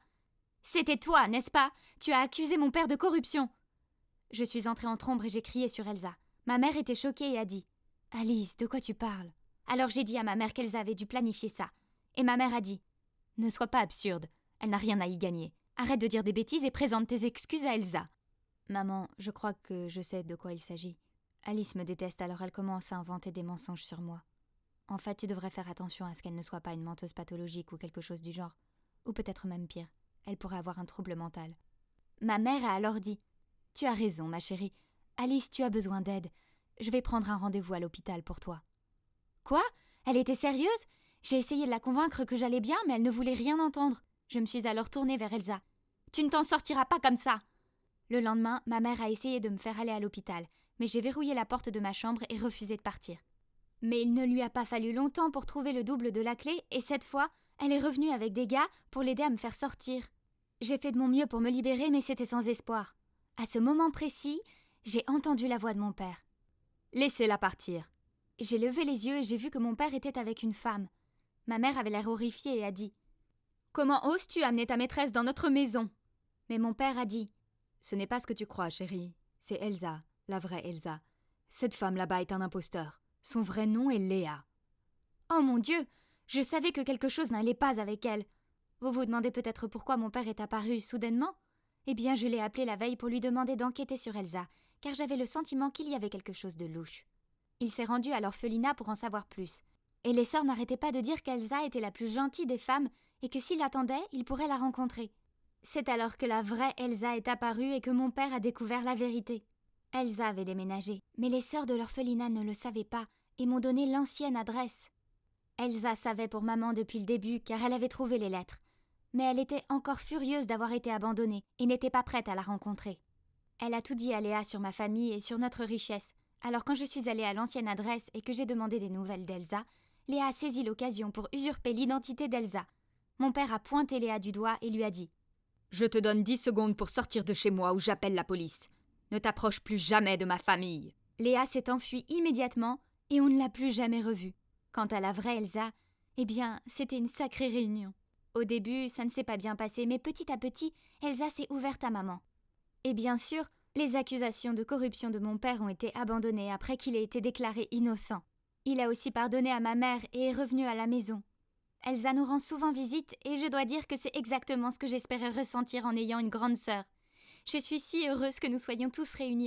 C'était toi, n'est-ce pas? Tu as accusé mon père de corruption. Je suis entrée en trombe et j'ai crié sur Elsa. Ma mère était choquée et a dit: « Alice, de quoi tu parles ?» Alors j'ai dit à ma mère qu'Elsa avait dû planifier ça. Et ma mère a dit: « Ne sois pas absurde. Elle n'a rien à y gagner. Arrête de dire des bêtises et présente tes excuses à Elsa. » Maman, je crois que je sais de quoi il s'agit. Alice me déteste, alors elle commence à inventer des mensonges sur moi. En fait, tu devrais faire attention à ce qu'elle ne soit pas une menteuse pathologique ou quelque chose du genre. Ou peut-être même pire, elle pourrait avoir un trouble mental. Ma mère a alors dit: « Tu as raison, ma chérie. Alice, tu as besoin d'aide. Je vais prendre un rendez-vous à l'hôpital pour toi. » Quoi? Elle était sérieuse? J'ai essayé de la convaincre que j'allais bien, mais elle ne voulait rien entendre. Je me suis alors tournée vers Elsa. « Tu ne t'en sortiras pas comme ça !» Le lendemain, ma mère a essayé de me faire aller à l'hôpital, mais j'ai verrouillé la porte de ma chambre et refusé de partir. Mais il ne lui a pas fallu longtemps pour trouver le double de la clé, et cette fois, elle est revenue avec des gars pour l'aider à me faire sortir. J'ai fait de mon mieux pour me libérer, mais c'était sans espoir. À ce moment précis, j'ai entendu la voix de mon père. « Laissez-la partir. » J'ai levé les yeux et j'ai vu que mon père était avec une femme. Ma mère avait l'air horrifiée et a dit: « Comment oses-tu amener ta maîtresse dans notre maison ?» Mais mon père a dit: « Ce n'est pas ce que tu crois, chérie. C'est Elsa, la vraie Elsa. Cette femme là-bas est un imposteur. Son vrai nom est Léa. » Oh mon Dieu! Je savais que quelque chose n'allait pas avec elle. Vous vous demandez peut-être pourquoi mon père est apparu soudainement? Eh bien, je l'ai appelé la veille pour lui demander d'enquêter sur Elsa, car j'avais le sentiment qu'il y avait quelque chose de louche. Il s'est rendu à l'orphelinat pour en savoir plus. Et les sœurs n'arrêtaient pas de dire qu'Elsa était la plus gentille des femmes et que s'il attendait, il pourrait la rencontrer. C'est alors que la vraie Elsa est apparue et que mon père a découvert la vérité. Elsa avait déménagé, mais les sœurs de l'orphelinat ne le savaient pas et m'ont donné l'ancienne adresse. Elsa savait pour maman depuis le début car elle avait trouvé les lettres. Mais elle était encore furieuse d'avoir été abandonnée et n'était pas prête à la rencontrer. Elle a tout dit à Léa sur ma famille et sur notre richesse. Alors quand je suis allée à l'ancienne adresse et que j'ai demandé des nouvelles d'Elsa, Léa a saisi l'occasion pour usurper l'identité d'Elsa. Mon père a pointé Léa du doigt et lui a dit: « Je te donne 10 secondes pour sortir de chez moi ou j'appelle la police. Ne t'approche plus jamais de ma famille. » Léa s'est enfuie immédiatement et on ne l'a plus jamais revue. Quant à la vraie Elsa, eh bien, c'était une sacrée réunion. Au début, ça ne s'est pas bien passé, mais petit à petit, Elsa s'est ouverte à maman. Et bien sûr, les accusations de corruption de mon père ont été abandonnées après qu'il ait été déclaré innocent. Il a aussi pardonné à ma mère et est revenu à la maison. Elsa nous rend souvent visite et je dois dire que c'est exactement ce que j'espérais ressentir en ayant une grande sœur. Je suis si heureuse que nous soyons tous réunis